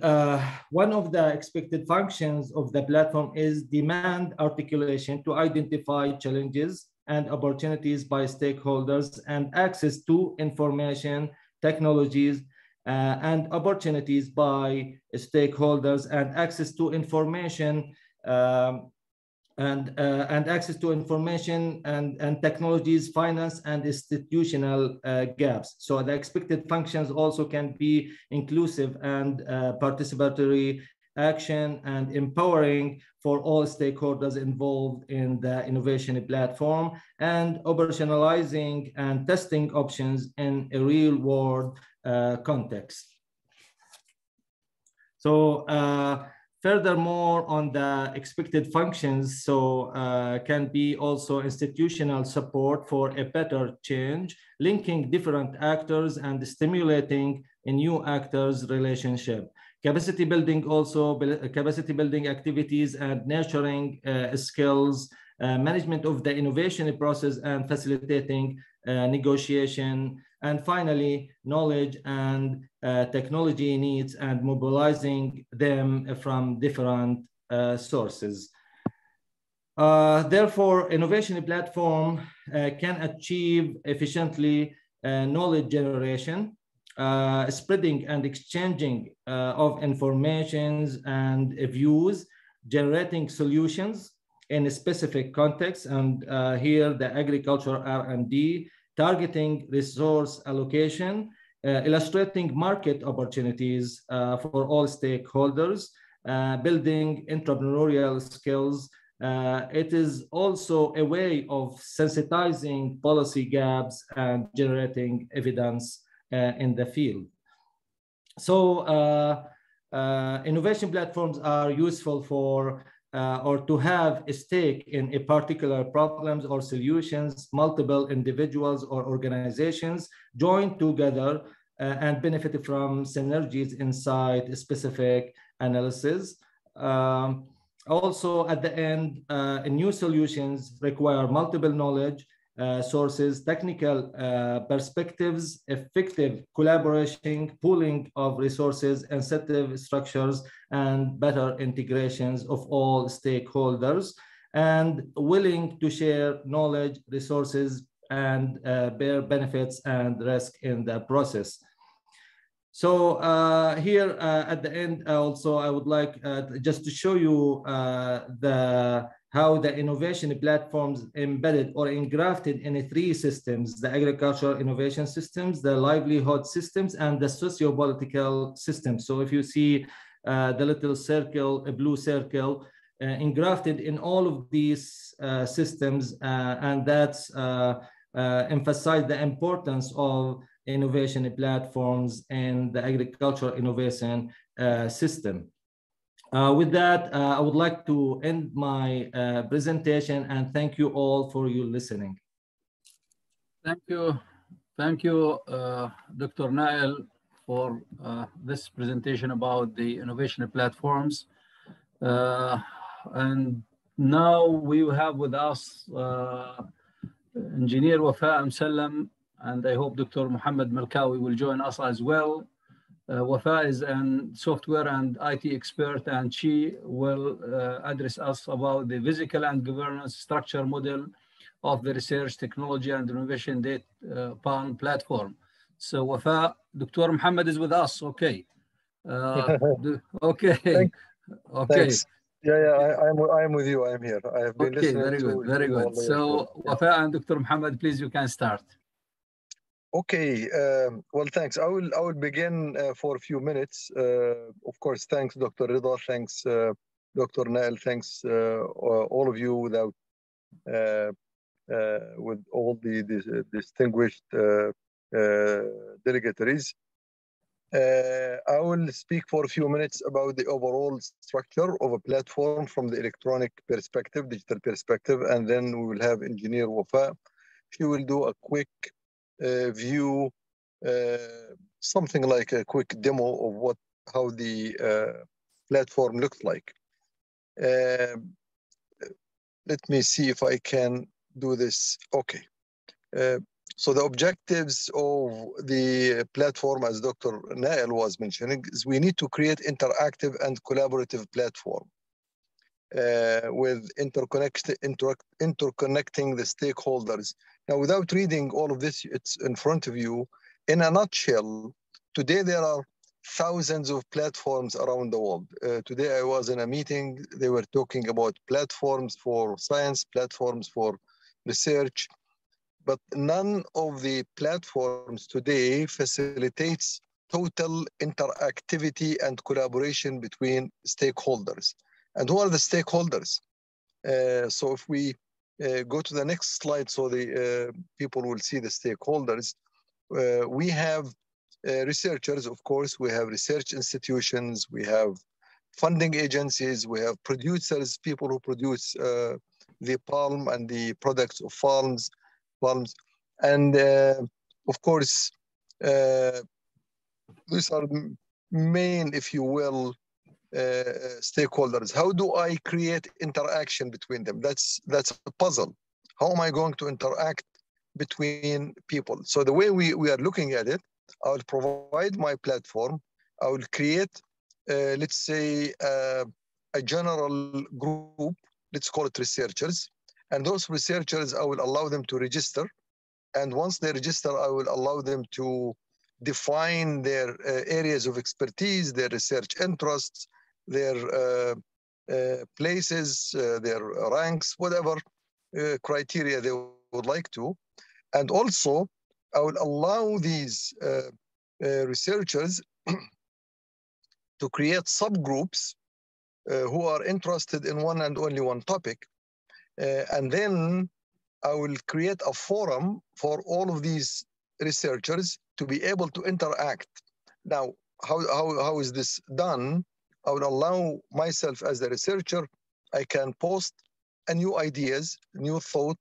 one of the expected functions of the platform is demand articulation to identify challenges and opportunities by stakeholders, and access to information, technologies, and opportunities by stakeholders, and access to information and access to information and technologies, finance, and institutional gaps. So the expected functions also can be inclusive and participatory action and empowering for all stakeholders involved in the innovation platform, and operationalizing and testing options in a real world context. So furthermore, on the expected functions, so can be also institutional support for a better change, linking different actors and stimulating a new actors relationship. Capacity building also, capacity building activities and nurturing skills, management of the innovation process and facilitating negotiation, and finally, knowledge and technology needs and mobilizing them from different sources. Therefore, innovation platform can achieve efficiently knowledge generation, spreading and exchanging of informations and views, generating solutions in a specific context, and here the agriculture R&D, targeting resource allocation, illustrating market opportunities for all stakeholders, building entrepreneurial skills. It is also a way of sensitizing policy gaps and generating evidence in the field. So innovation platforms are useful for or to have a stake in a particular problems or solutions. Multiple individuals or organizations join together and benefit from synergies inside a specific analysis. Also, at the end, new solutions require multiple knowledge sources, technical perspectives, effective collaboration, pooling of resources, incentive structures, and better integrations of all stakeholders, and willing to share knowledge, resources, and bear benefits and risk in the process. So here at the end, also, I would like just to show you how the innovation platforms embedded or engrafted in three systems: the agricultural innovation systems, the livelihood systems, and the socio-political systems. So if you see the little circle, a blue circle, engrafted in all of these systems, and that's emphasize the importance of innovation platforms and the agricultural innovation system. With that, I would like to end my presentation and thank you all for your listening. Thank you. Thank you, Dr. Nael, for this presentation about the innovation platforms. And now we have with us Engineer Wafa Msallam, and I hope Dr. Muhammad Malkawi will join us as well. Wafa is a software and IT expert, and she will address us about the physical and governance structure model of the research, technology, and innovation data PAN platform. So Wafa, Dr. Muhammad is with us. Okay. Okay. Thanks. Yeah, I'm with you. I'm here. I have been listening. Very good, very good. So Wafa and Dr. Muhammad, please, you can start. Okay. Well, thanks. I will begin for a few minutes. Of course, thanks, Dr. Rida. Thanks, Dr. Nael. Thanks, all of you, with all the distinguished delegatories. I will speak for a few minutes about the overall structure of a platform from the electronic perspective, digital perspective, and then we will have Engineer Wafa. She will do a quick view, something like a quick demo of how the platform looks like. Let me see if I can do this. Okay. So the objectives of the platform, as Dr. Nael was mentioning, is we need to create interactive and collaborative platform with interconnecting the stakeholders. Now, without reading all of this, it's in front of you. In a nutshell, today there are thousands of platforms around the world. Today I was in a meeting, they were talking about platforms for science, platforms for research, but none of the platforms today facilitates total interactivity and collaboration between stakeholders. And who are the stakeholders? So if we go to the next slide so the people will see the stakeholders, we have researchers, of course, we have research institutions, we have funding agencies, we have producers, people who produce the palm and the products of palms, and of course, these are main, if you will, stakeholders. How do I create interaction between them? That's a puzzle. How am I going to interact between people? So the way we are looking at it, I will provide my platform. I will create, let's say, a general group. Let's call it researchers. And those researchers, I will allow them to register. And once they register, I will allow them to define their areas of expertise, their research interests, their places, their ranks, whatever criteria they would like to. And also, I will allow these researchers to create subgroups who are interested in one and only one topic. And then I will create a forum for all of these researchers to be able to interact. Now, how is this done? I will allow myself as the researcher, I can post new ideas, new thought,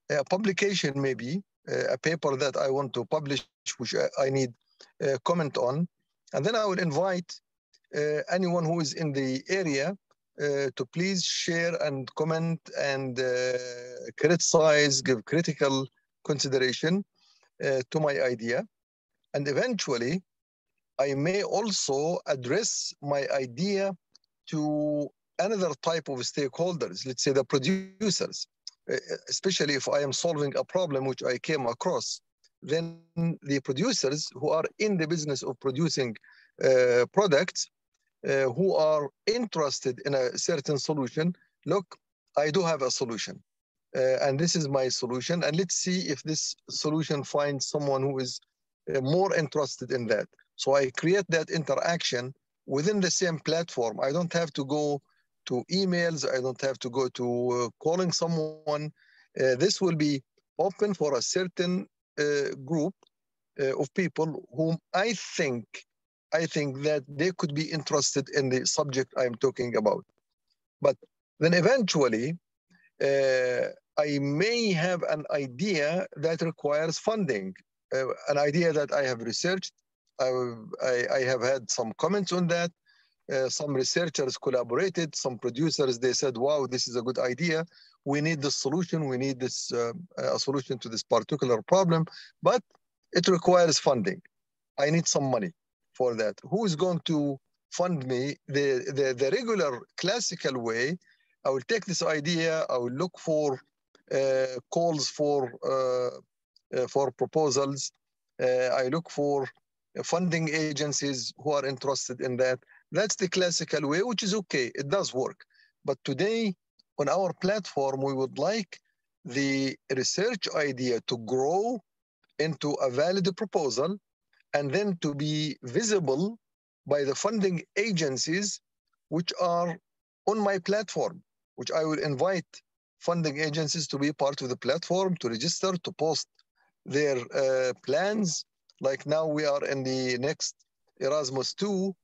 a publication maybe, a paper that I want to publish, which I need a comment on. And then I will invite anyone who is in the area to please share and comment and criticize, give critical consideration to my idea. And eventually, I may also address my idea to another type of stakeholders, let's say the producers, especially if I am solving a problem which I came across, then the producers who are in the business of producing products, who are interested in a certain solution, look, I do have a solution. And this is my solution. And let's see if this solution finds someone who is more interested in that. So I create that interaction within the same platform. I don't have to go to emails. I don't have to go to calling someone. This will be open for a certain group of people whom I think that they could be interested in the subject I'm talking about. But then eventually, I may have an idea that requires funding, an idea that I have researched. I have had some comments on that. Some researchers collaborated, some producers, they said, wow, this is a good idea. We need this solution. We need this a solution to this particular problem, but it requires funding. I need some money for that. Who is going to fund me? The regular classical way, I will take this idea, I will look for calls for proposals. I look for funding agencies who are interested in that. That's the classical way, which is okay. It does work. But today, on our platform, we would like the research idea to grow into a valid proposal and then to be visible by the funding agencies which are on my platform, which I will invite funding agencies to be part of the platform, to register, to post their plans. Like now we are in the next Erasmus 2,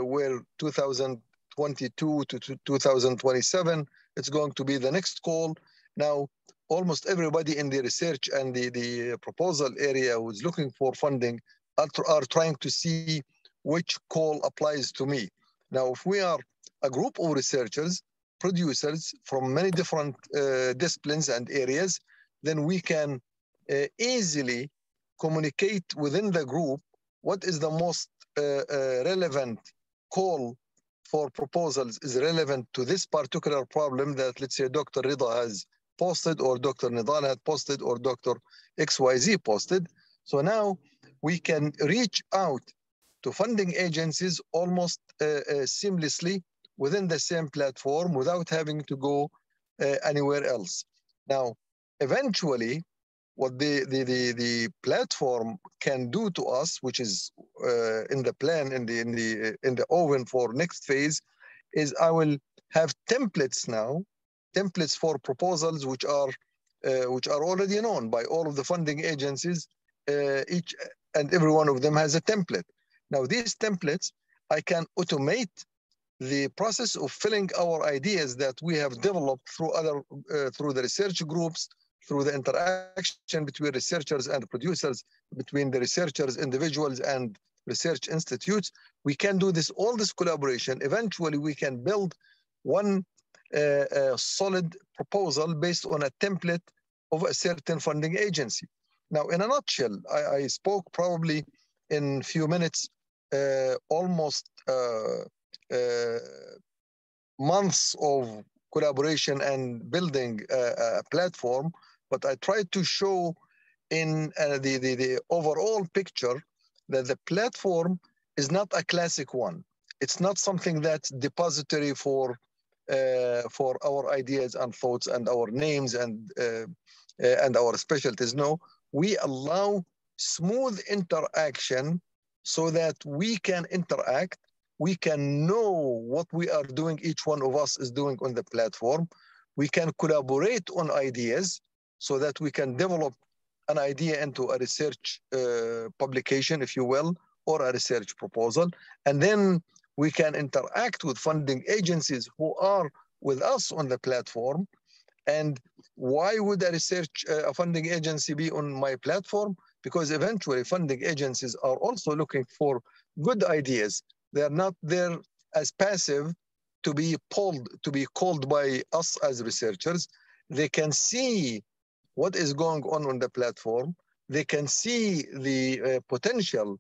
where 2022 to 2027, it's going to be the next call. Now, almost everybody in the research and the proposal area who's looking for funding are trying to see which call applies to me. Now, if we are a group of researchers, producers from many different disciplines and areas, then we can easily communicate within the group what is the most relevant call for proposals is relevant to this particular problem that, let's say, Dr. Rida has posted, or Dr. Nidal had posted, or Dr. XYZ posted. So now we can reach out to funding agencies almost seamlessly within the same platform without having to go anywhere else. Now, eventually, what the platform can do to us, which is in the plan, in the oven for next phase, is I will have templates now, templates for proposals which are already known by all of the funding agencies. Each and every one of them has a template. Now, these templates, I can automate the process of filling our ideas that we have developed through the research groups, through the interaction between researchers and producers, between the researchers, individuals, and research institutes. We can do all this collaboration. Eventually, we can build one solid proposal based on a template of a certain funding agency. Now, in a nutshell, I spoke probably in a few minutes, almost months of collaboration and building a platform, but I tried to show in the overall picture that the platform is not a classic one. It's not something that's depository for our ideas and thoughts and our names and our specialties. No, we allow smooth interaction so that we can interact. We can know what we are doing, each one of us is doing on the platform. We can collaborate on ideas so that we can develop an idea into a research publication, if you will, or a research proposal. And then we can interact with funding agencies who are with us on the platform. And why would a funding agency be on my platform? Because eventually funding agencies are also looking for good ideas. They are not there as passive to be called by us as researchers. They can see what is going on the platform. They can see the potential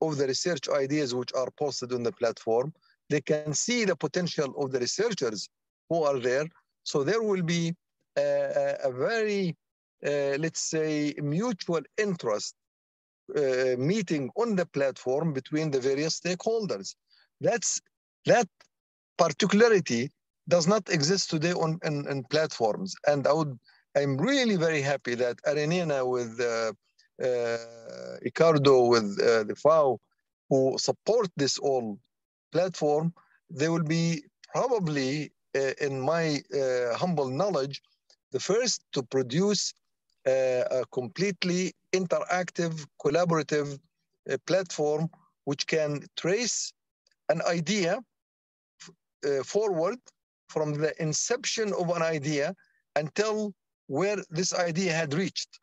of the research ideas which are posted on the platform. They can see the potential of the researchers who are there. So there will be a very, let's say, mutual interest meeting on the platform between the various stakeholders. That particularity does not exist today on platforms. And I'm really very happy that AARINENA with Ricardo, with the FAO, who support this all platform, they will be probably, in my humble knowledge, the first to produce a completely interactive, collaborative platform which can trace an idea forward from the inception of an idea until where this idea had reached.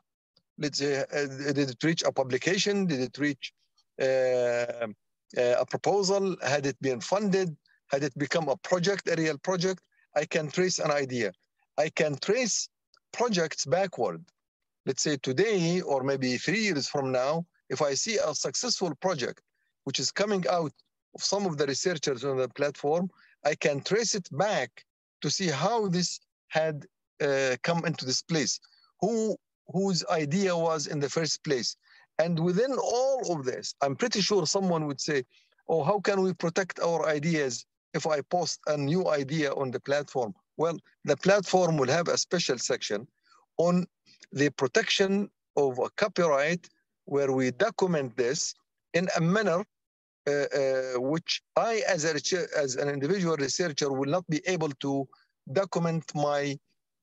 Let's say, did it reach a publication? Did it reach a proposal? Had it been funded? Had it become a project, a real project? I can trace an idea. I can trace projects backward. Let's say today, or maybe 3 years from now, if I see a successful project which is coming out of some of the researchers on the platform, I can trace it back to see how this had come into this place, whose idea was in the first place. And within all of this, I'm pretty sure someone would say, oh, how can we protect our ideas if I post a new idea on the platform? Well, the platform will have a special section on the protection of a copyright where we document this in a manner which I, as an individual researcher, will not be able to document my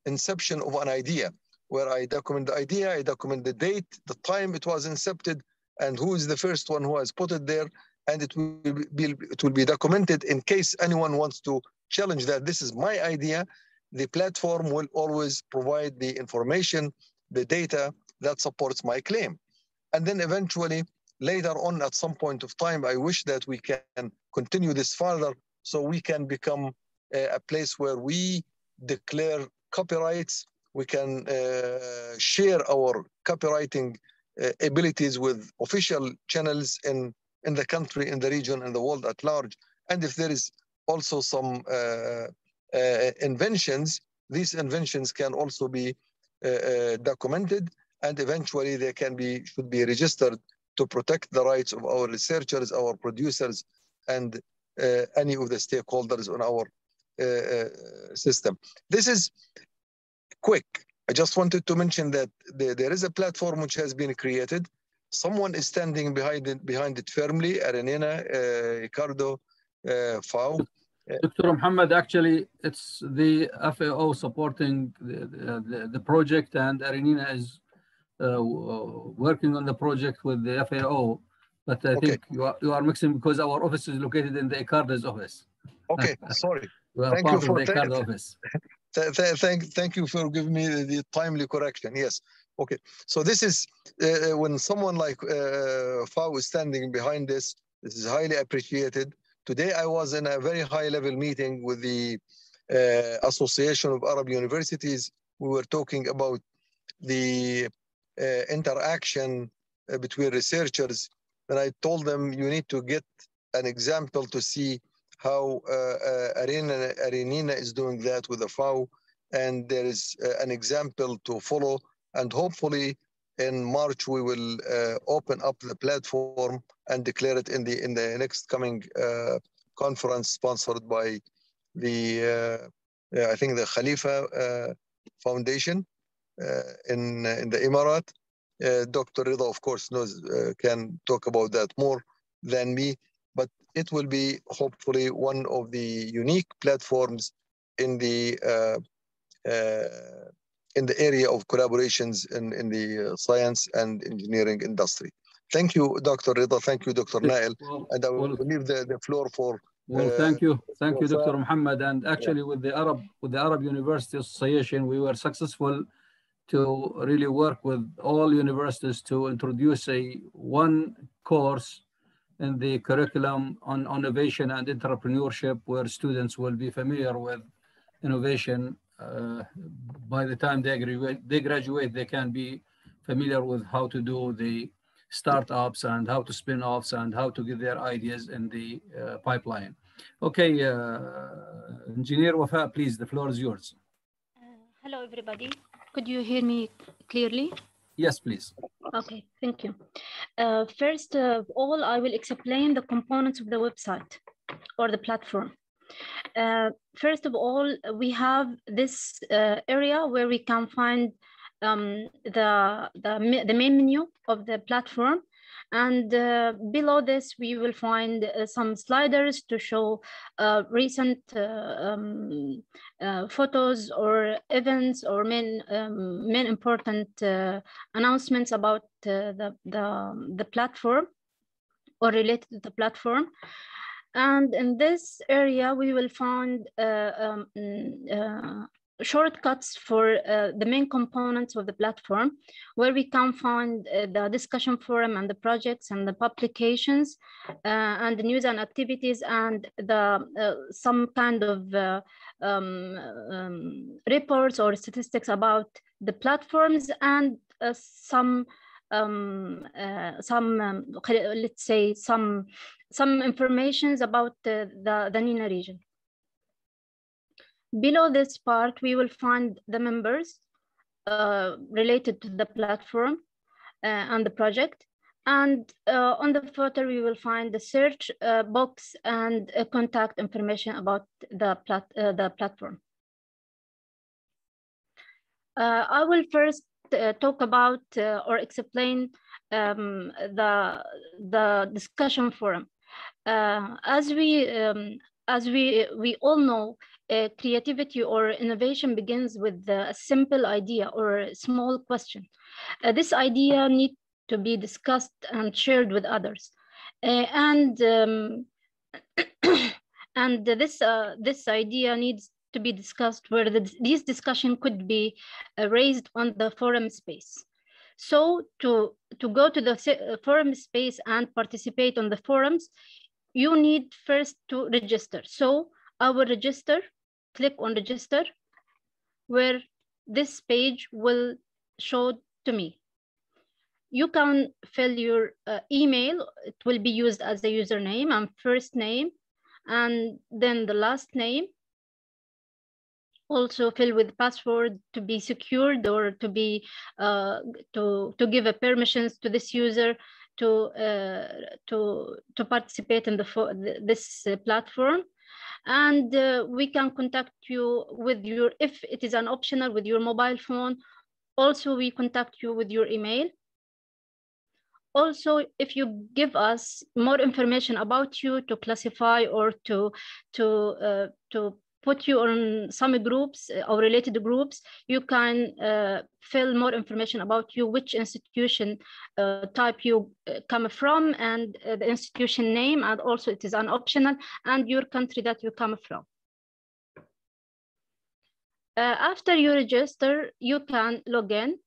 inception of an idea, where I document the idea, I document the date, the time it was incepted, and who is the first one who has put it there, and it will be documented in case anyone wants to challenge that this is my idea. The platform will always provide the information, the data that supports my claim. And then eventually, later on, at some point of time, I wish that we can continue this further so we can become a place where we declare copyrights. We can share our copywriting abilities with official channels in the country, in the region, in the world at large. And if there is also some inventions, these inventions can also be documented, and eventually they should be registered to protect the rights of our researchers, our producers, and any of the stakeholders on our system. This is quick. I just wanted to mention that there is a platform which has been created. Someone is standing behind it firmly, AARINENA, Ricardo, FAO. Dr. Muhammad, actually, it's the FAO supporting the project, and AARINENA is working on the project with the FAO. But I think you are mixing because our office is located in the ICARDO's office. Okay, sorry. We are part of the ICARDO office. Thank you for giving me the timely correction. Yes. Okay. So this is when someone like FAO is standing behind this. This is highly appreciated. Today, I was in a very high-level meeting with the Association of Arab Universities. We were talking about the interaction between researchers. And I told them, you need to get an example to see how AARINENA is doing that with the FAO. And there is an example to follow. And hopefully, in March, we will open up the platform and declare it in the next coming conference sponsored by the I think the Khalifa Foundation in the Emirate. Dr. Rida, of course, can talk about that more than me, but it will be hopefully one of the unique platforms in the area of collaborations in the science and engineering industry. Thank you, Dr. Rida. Thank you, Dr. Nael. And I will leave the floor for. Well, thank you, Dr. Muhammad. And actually, with the Arab University Association, we were successful to really work with all universities to introduce one course in the curriculum on innovation and entrepreneurship, where students will be familiar with innovation. By the time they graduate, they can be familiar with how to do the startups and how to spin offs and how to get their ideas in the pipeline. Okay, Engineer Wafa, please, the floor is yours. Hello, everybody. Could you hear me clearly? Yes, please. Okay, thank you. First of all, I will explain the components of the website or the platform. First of all, we have this area where we can find the main menu of the platform, And below this, we will find some sliders to show recent photos or events or main important announcements about the platform or related to the platform. And in this area, we will find shortcuts for the main components of the platform, where we can find the discussion forum and the projects and the publications and the news and activities and the some kind of reports or statistics about the platforms and let's say some informations about the NENA region. Below this part, we will find the members related to the platform and the project. And on the footer, we will find the search box and contact information about the platform. I will first talk about or explain the discussion forum. As we all know, creativity or innovation begins with a simple idea or a small question. This idea needs to be discussed and shared with others, and this idea needs to be discussed where these discussion could be raised on the forum space. So to go to the forum space and participate on the forums, you need first to register. So I will register, click on register, where this page will show to me. You can fill your email. It will be used as the username and first name, and then the last name. Also fill with password to be secured or to be to give a permissions to this user to participate in this platform. And we can contact you with your, if it is an optional, with your mobile phone. Also, we contact you with your email. Also, if you give us more information about you to classify or to put you on some groups or related groups, you can fill more information about you, which institution type you come from, and the institution name, and also it is an optional, and your country that you come from. After you register, you can log in.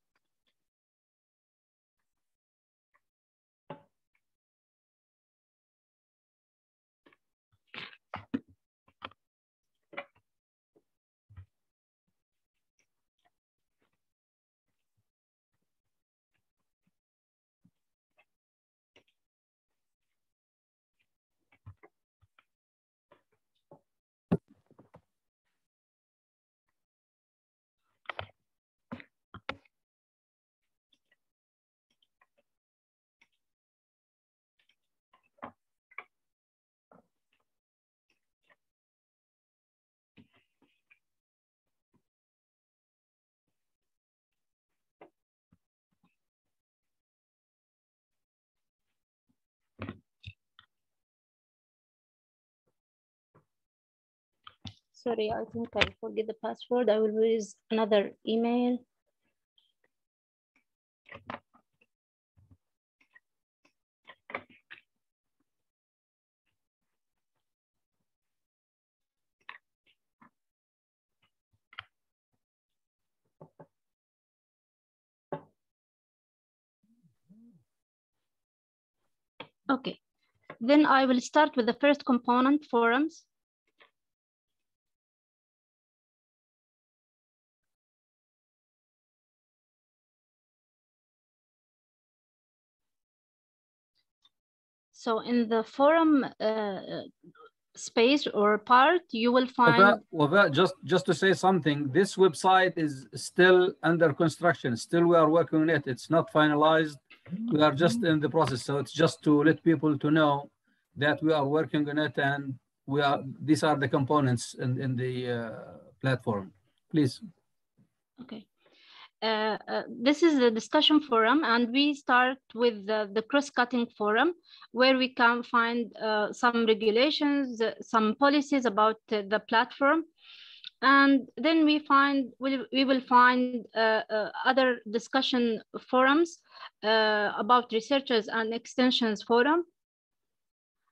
Sorry, I think I forget the password. I will use another email. Okay, then I will start with the first component, forums. So in the forum space or part, you will find... Wafaa, just to say something, this website is still under construction. Still, we are working on it. It's not finalized. We are just in the process. So it's just to let people to know that we are working on it, and these are the components in the platform. Please. Okay. This is the discussion forum, and we start with the cross-cutting forum, where we can find some regulations, some policies about the platform. And then we will find other discussion forums about researchers and extensions forum.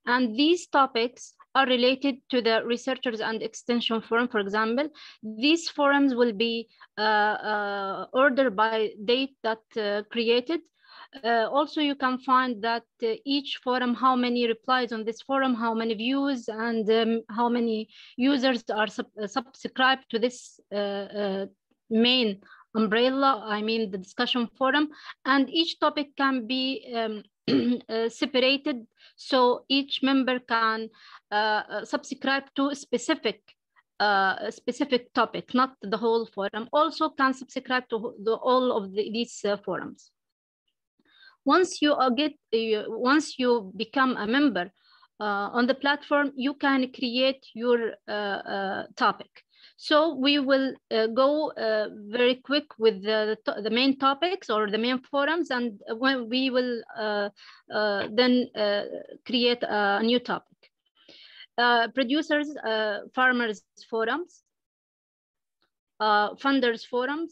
And these topics are related to the researchers and extension forum. For example, these forums will be ordered by date that created. Also, you can find that each forum, how many replies on this forum, how many views, and how many users are subscribed to this main umbrella, I mean the discussion forum. And each topic can be separated, so each member can subscribe to a specific topic, not the whole forum. Also can subscribe to all of these forums. Once you become a member on the platform, you can create your topic. So we will go very quick with the main topics or the main forums, and when we will then create a new topic. Producers, farmers forums, funders forum,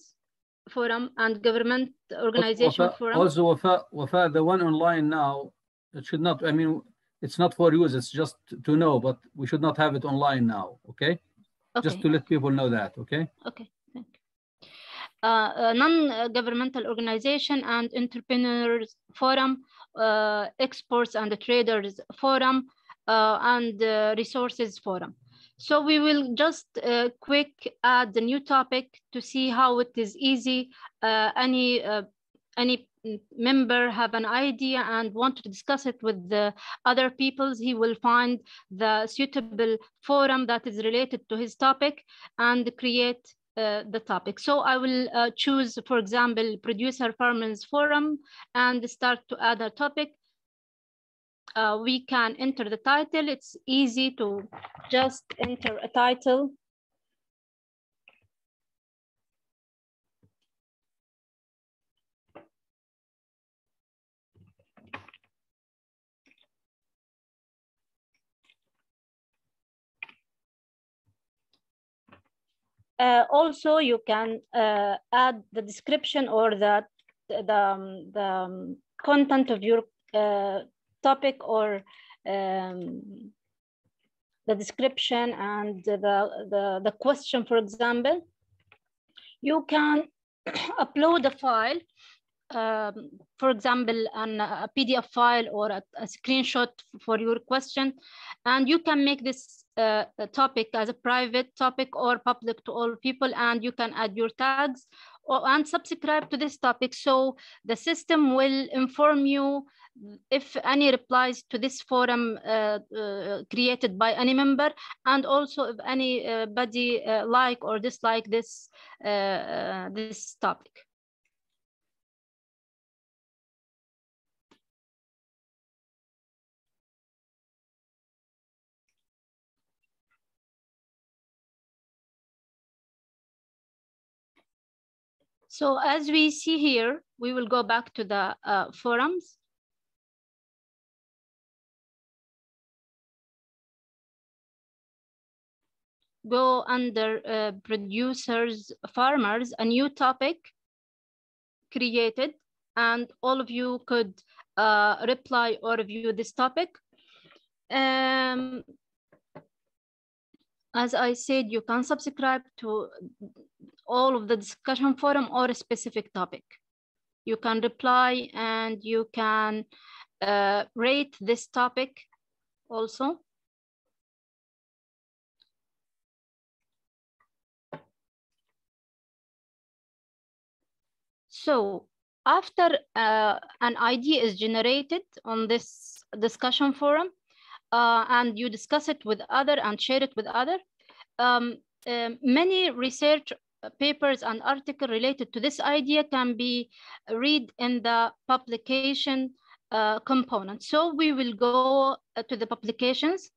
and government organization forum. Also, Wafa, the one online now, it should not, I mean, it's not for use, it's just to know, but we should not have it online now, okay? Okay. Just to let people know that, okay? Okay, thank you. Non-governmental organization and entrepreneurs forum, exports and traders forum, and resources forum. So we will just quick add the new topic to see how it is easy. Any member have an idea and want to discuss it with the other peoples, he will find the suitable forum that is related to his topic and create the topic. So I will choose, for example, producer farmers forum and start to add a topic. We can enter the title. It's easy to just enter a title. Also, you can add the description or the content of your topic, or the description and the question, for example. You can upload a file, for example, a PDF file or a screenshot for your question, and you can make this topic as a private topic or public to all people, and you can add your tags and subscribe to this topic. So the system will inform you if any replies to this forum created by any member, and also if anybody like or dislike this this topic. So as we see here, we will go back to the forums. Go under producers, farmers, a new topic created, and all of you could reply or review this topic. As I said, you can subscribe to all of the discussion forum or a specific topic. You can reply and you can rate this topic also. So after an idea is generated on this discussion forum, and you discuss it with other and share it with other, many research papers and articles related to this idea can be read in the publication component. So we will go to the publications.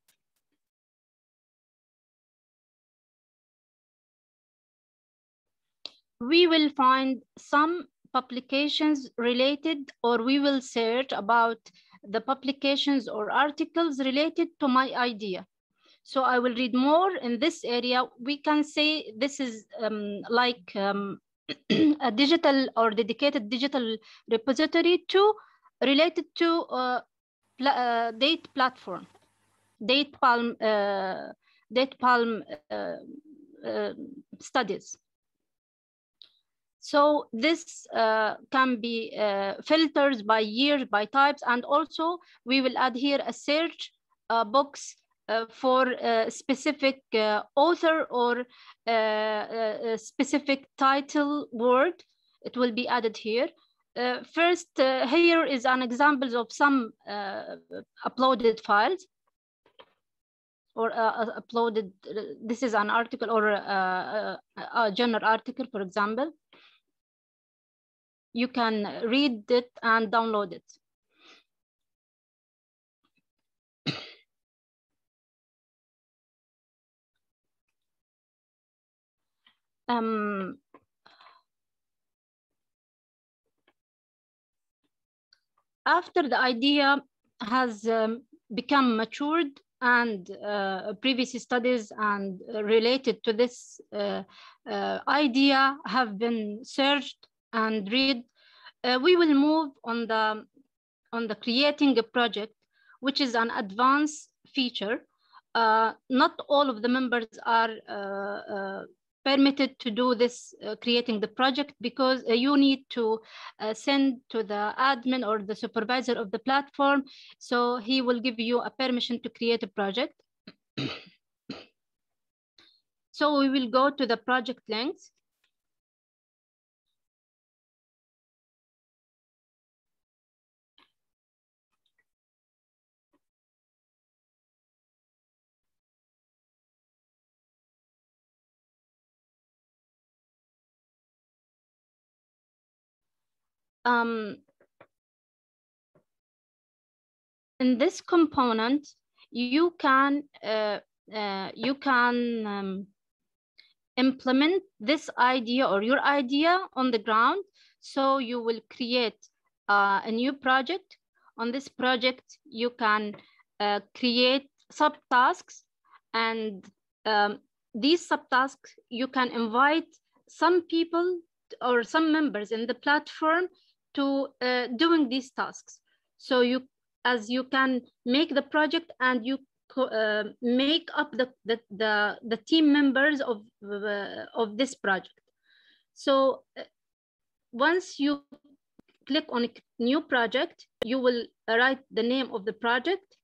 we will find some publications related, or we will search about the publications or articles related to my idea. So I will read more in this area. We can say this is like a digital or dedicated digital repository related to date platform, date palm studies. So this can be filters by years, by types, and also we will add here a search box for a specific author or a specific title word. It will be added here. First, here is an example of some uploaded files or uploaded. This is an article or a journal article, for example. You can read it and download it. After the idea has become matured and previous studies and related to this idea have been searched and read, we will move on the creating a project, which is an advanced feature. Not all of the members are permitted to do this creating the project, because you need to send to the admin or the supervisor of the platform. So he will give you a permission to create a project. So we will go to the project links. In this component, you can implement this idea or your idea on the ground. So you will create a new project. On this project, you can create subtasks, and these subtasks, you can invite some people or some members in the platform to doing these tasks. So as you can make the project and you make up the team members of this project. So once you click on a new project, you will write the name of the project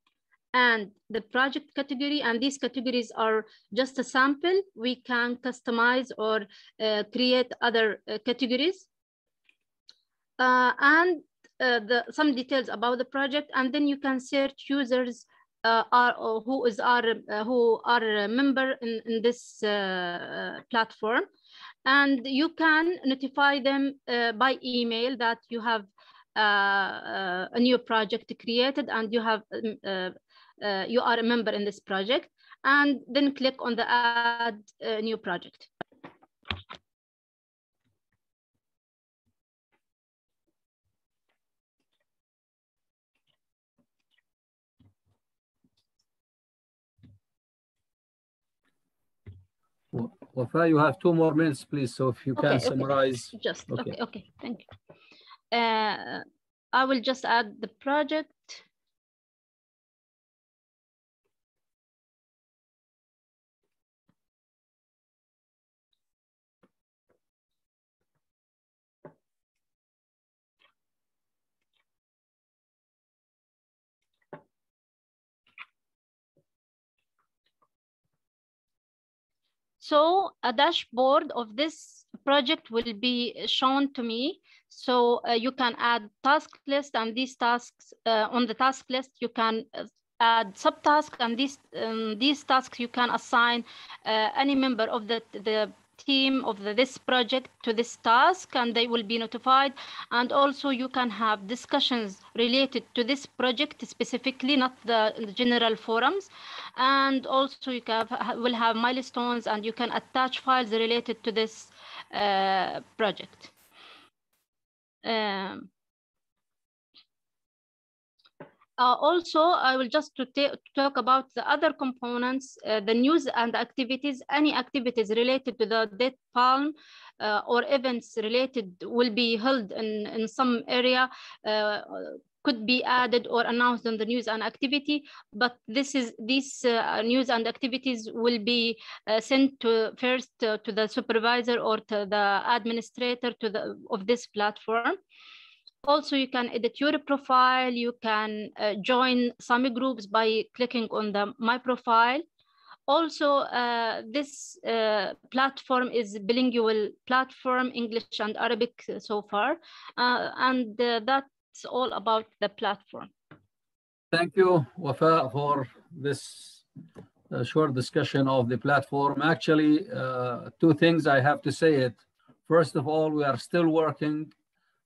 and the project category, and these categories are just a sample. We can customize or create other categories and some details about the project, and then you can search users who are a member in this platform, and you can notify them by email that you have a new project created and you are a member in this project, and then click on the add new project. Wafa, you have 2 more minutes, please. So if you can summarize. Just okay. Thank you. I will just add the project. So a dashboard of this project will be shown to me. So you can add task list, and these tasks on the task list, you can add subtasks, and these tasks you can assign any member of the team of this project to this task, and they will be notified. And also you can have discussions related to this project specifically, not the general forums. And also you will have milestones, and you can attach files related to this project. Also, I will just talk about the other components, the news and activities. Any activities related to the date palm or events related will be held in some area, could be added or announced on the news and activity, but these news and activities will be sent to first to the supervisor or to the administrator of this platform. Also, you can edit your profile. You can join some groups by clicking on the My Profile. Also, this platform is bilingual platform, English and Arabic so far. And that's all about the platform. Thank you, Wafa, for this short discussion of the platform. Actually, two things I have to say it. First of all, we are still working.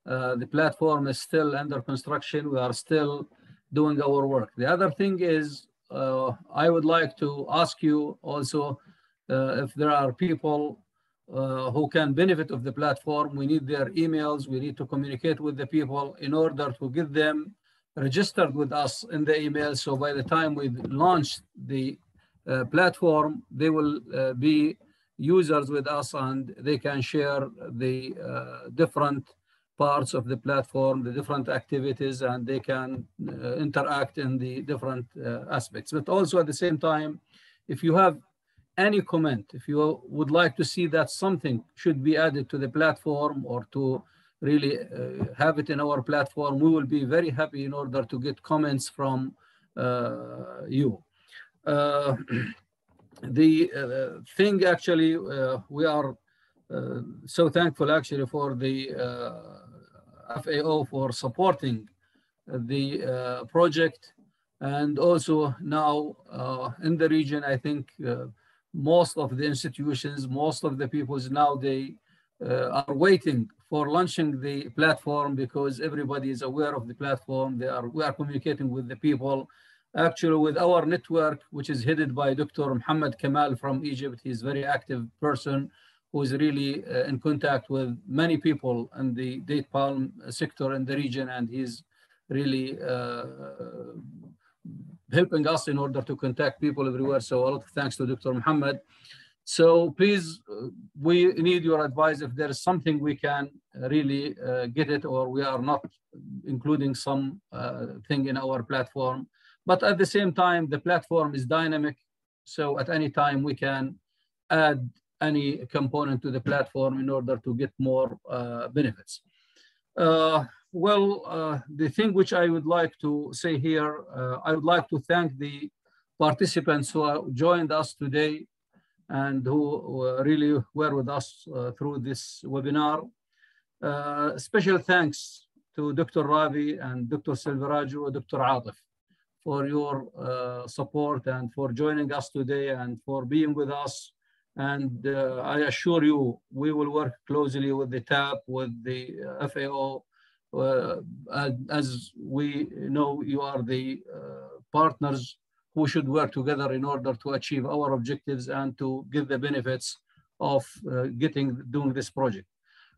The platform is still under construction. We are still doing our work. The other thing is, I would like to ask you also if there are people who can benefit of the platform. We need their emails. We need to communicate with the people in order to get them registered with us in the email. So by the time we launch the platform, they will be users with us and they can share the different parts of the platform, the different activities, and they can interact in the different aspects. But also at the same time, if you have any comment, if you would like to see that something should be added to the platform or to really have it in our platform, we will be very happy in order to get comments from you. The thing actually, we are so thankful actually for the FAO for supporting the project. And also now in the region, I think most of the institutions, most of the peoples now, they are waiting for launching the platform because everybody is aware of the platform. We are communicating with the people. Actually, with our network, which is headed by Dr. Muhammad Kamal from Egypt, he's a very active person who is really in contact with many people in the date palm sector in the region, and he's really helping us in order to contact people everywhere. So a lot of thanks to Dr. Muhammad. So please, we need your advice if there is something we can really get it, or we are not including some thing in our platform. But at the same time, the platform is dynamic. So at any time we can add any component to the platform in order to get more benefits. The thing which I would like to say here, I would like to thank the participants who joined us today and who really were with us through this webinar. Special thanks to Dr. Ravi and Dr. Silveraju, Dr. Atif for your support and for joining us today and for being with us. And I assure you, we will work closely with the TAP, with the FAO, as we know you are the partners who should work together in order to achieve our objectives and to get the benefits of doing this project.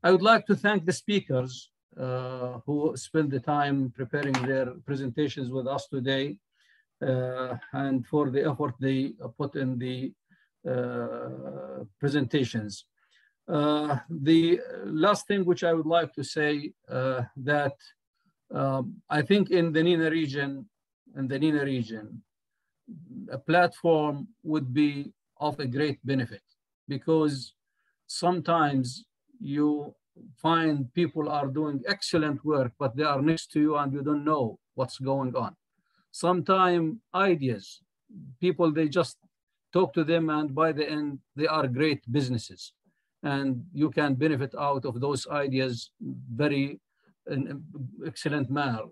I would like to thank the speakers who spent the time preparing their presentations with us today and for the effort they put in the presentations. The last thing which I would like to say that I think in the NENA region, a platform would be of a great benefit, because sometimes you find people are doing excellent work, but they are next to you and you don't know what's going on. Sometimes ideas, people, they just talk to them and by the end, they are great businesses. And you can benefit out of those ideas very in excellent manner.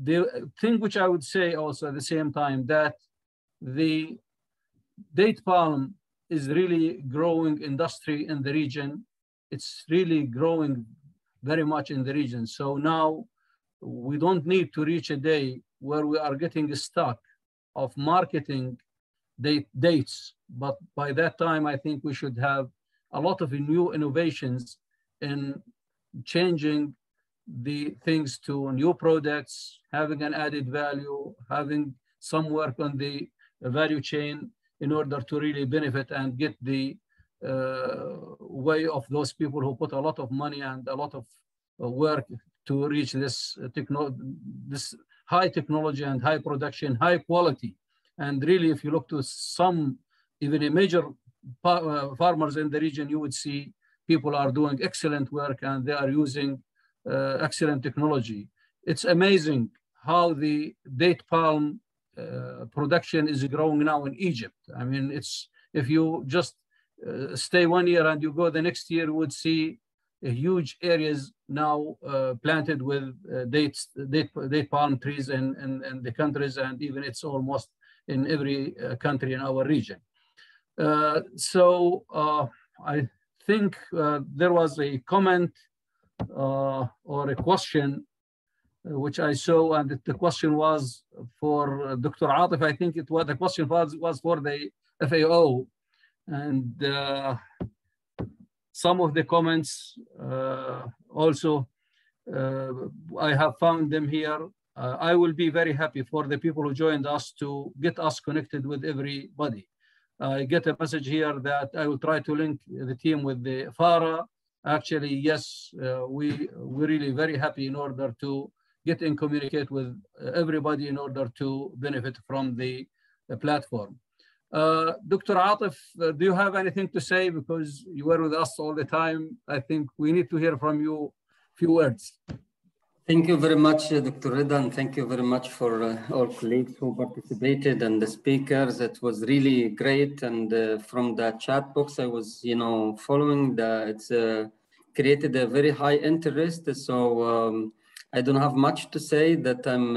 The thing which I would say also at the same time, that the date palm is really growing industry in the region. It's really growing very much in the region. So now we don't need to reach a day where we are getting stuck of marketing dates. But by that time, I think we should have a lot of new innovations in changing the things to new products, having an added value, having some work on the value chain in order to really benefit and get the way of those people who put a lot of money and a lot of work to reach this this high technology and high production, high quality. And really, if you look to some, even a major farmers in the region, you would see people are doing excellent work and they are using excellent technology. It's amazing how the date palm production is growing now in Egypt. I mean, it's, if you just stay 1 year and you go the next year, you would see huge areas now planted with date palm trees in the countries, and even it's almost in every country in our region. So I think there was a comment or a question which I saw, and the question was for Dr. Atif. I think it was, the question was for the FAO, and some of the comments also I have found them here. I will be very happy for the people who joined us to get us connected with everybody. I get a message here that I will try to link the team with the FARA. Actually, yes, we're really very happy in order to get in communicate with everybody in order to benefit from the platform. Dr. Atif, do you have anything to say? Because you were with us all the time. I think we need to hear from you a few words. Thank you very much, Dr. Rida, and thank you very much for all colleagues who participated and the speakers. It was really great. And from the chat box, I was, following it's created a very high interest. So I don't have much to say. That I'm,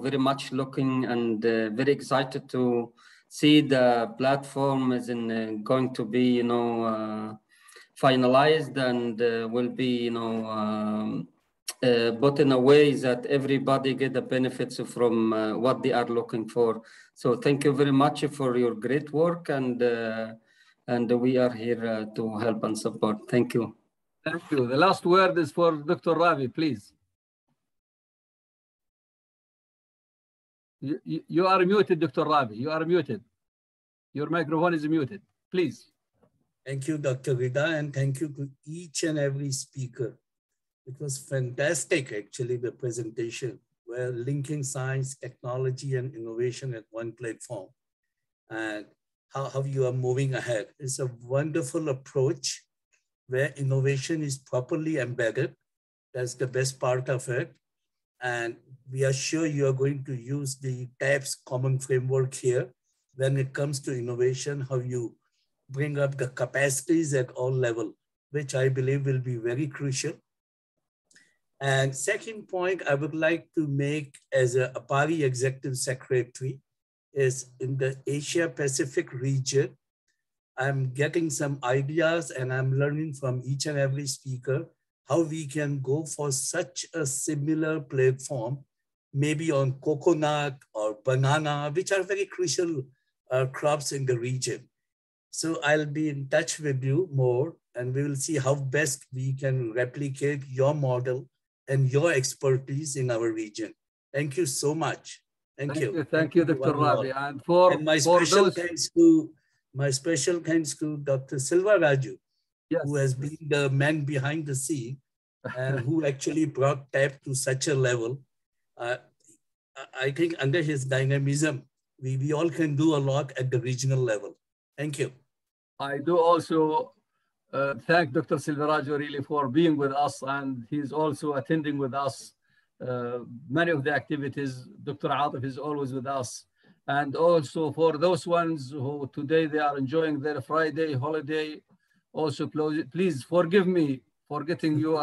very much looking and very excited to see the platform is going to be, finalized and will be, but in a way that everybody get the benefits from what they are looking for. So thank you very much for your great work, and we are here to help and support. Thank you. Thank you. The last word is for Dr. Ravi, please. You are muted, Dr. Ravi. You are muted. Your microphone is muted. Please. Thank you, Dr. Rida, and thank you to each and every speaker. It was fantastic, actually, the presentation, where linking science, technology, and innovation at one platform, and how you are moving ahead. It's a wonderful approach where innovation is properly embedded. That's the best part of it. And we are sure you are going to use the TAPS common framework here when it comes to innovation, how you bring up the capacities at all levels, which I believe will be very crucial. And second point I would like to make as a APARI Executive Secretary is in the Asia Pacific region, I'm getting some ideas and I'm learning from each and every speaker how we can go for such a similar platform, maybe on coconut or banana, which are very crucial crops in the region. So I'll be in touch with you more, and we will see how best we can replicate your model and your expertise in our region. Thank you so much. Thank you. Thank you, Dr. Ravi. And my special thanks to Dr. Silva Raju, yes, who has been the man behind the scene and who actually brought TAP to such a level. I think under his dynamism, we all can do a lot at the regional level. Thank you. I do also thank Dr. Silveraju really for being with us, and he's also attending with us many of the activities. Dr. Atif is always with us. And also for those ones who today they are enjoying their Friday holiday, also please forgive me for getting you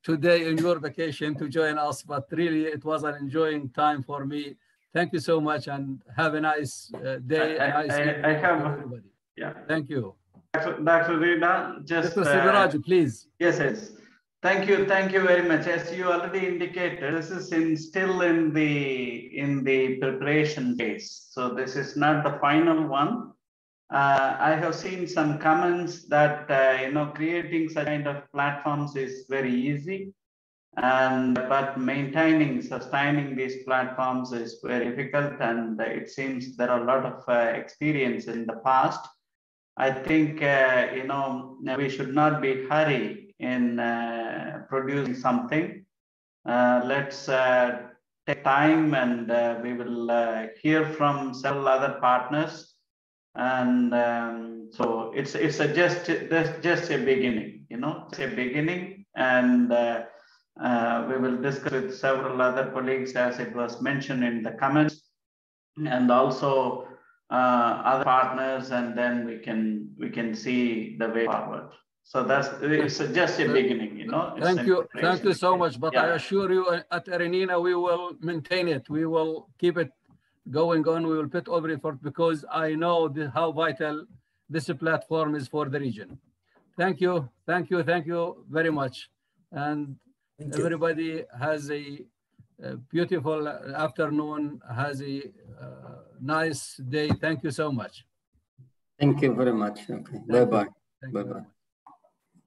today in your vacation to join us, but really it was an enjoying time for me. Thank you so much and have a nice day. I have everybody. Yeah. Thank you. Dr. Rida, just Dr. Sivaraj, please. Yes. Thank you very much. As you already indicated, this is still in the preparation phase. So this is not the final one. I have seen some comments that creating such kind of platforms is very easy, but maintaining, sustaining these platforms is very difficult, and it seems there are a lot of experience in the past. I think we should not be hurried in producing something. Let's take time, and we will hear from several other partners. And so it's just a beginning, it's a beginning, and we will discuss with several other colleagues, as it was mentioned in the comments, and also other partners, and then we can see the way forward. So it's just a beginning, Thank you so much. But I assure you, at AARINENA, we will maintain it. We will keep it going on. We will put every effort, because I know how vital this platform is for the region. Thank you very much. And everybody has a beautiful afternoon, has a nice day. Thank you so much. Thank you very much. Okay. Bye-bye. Bye-bye.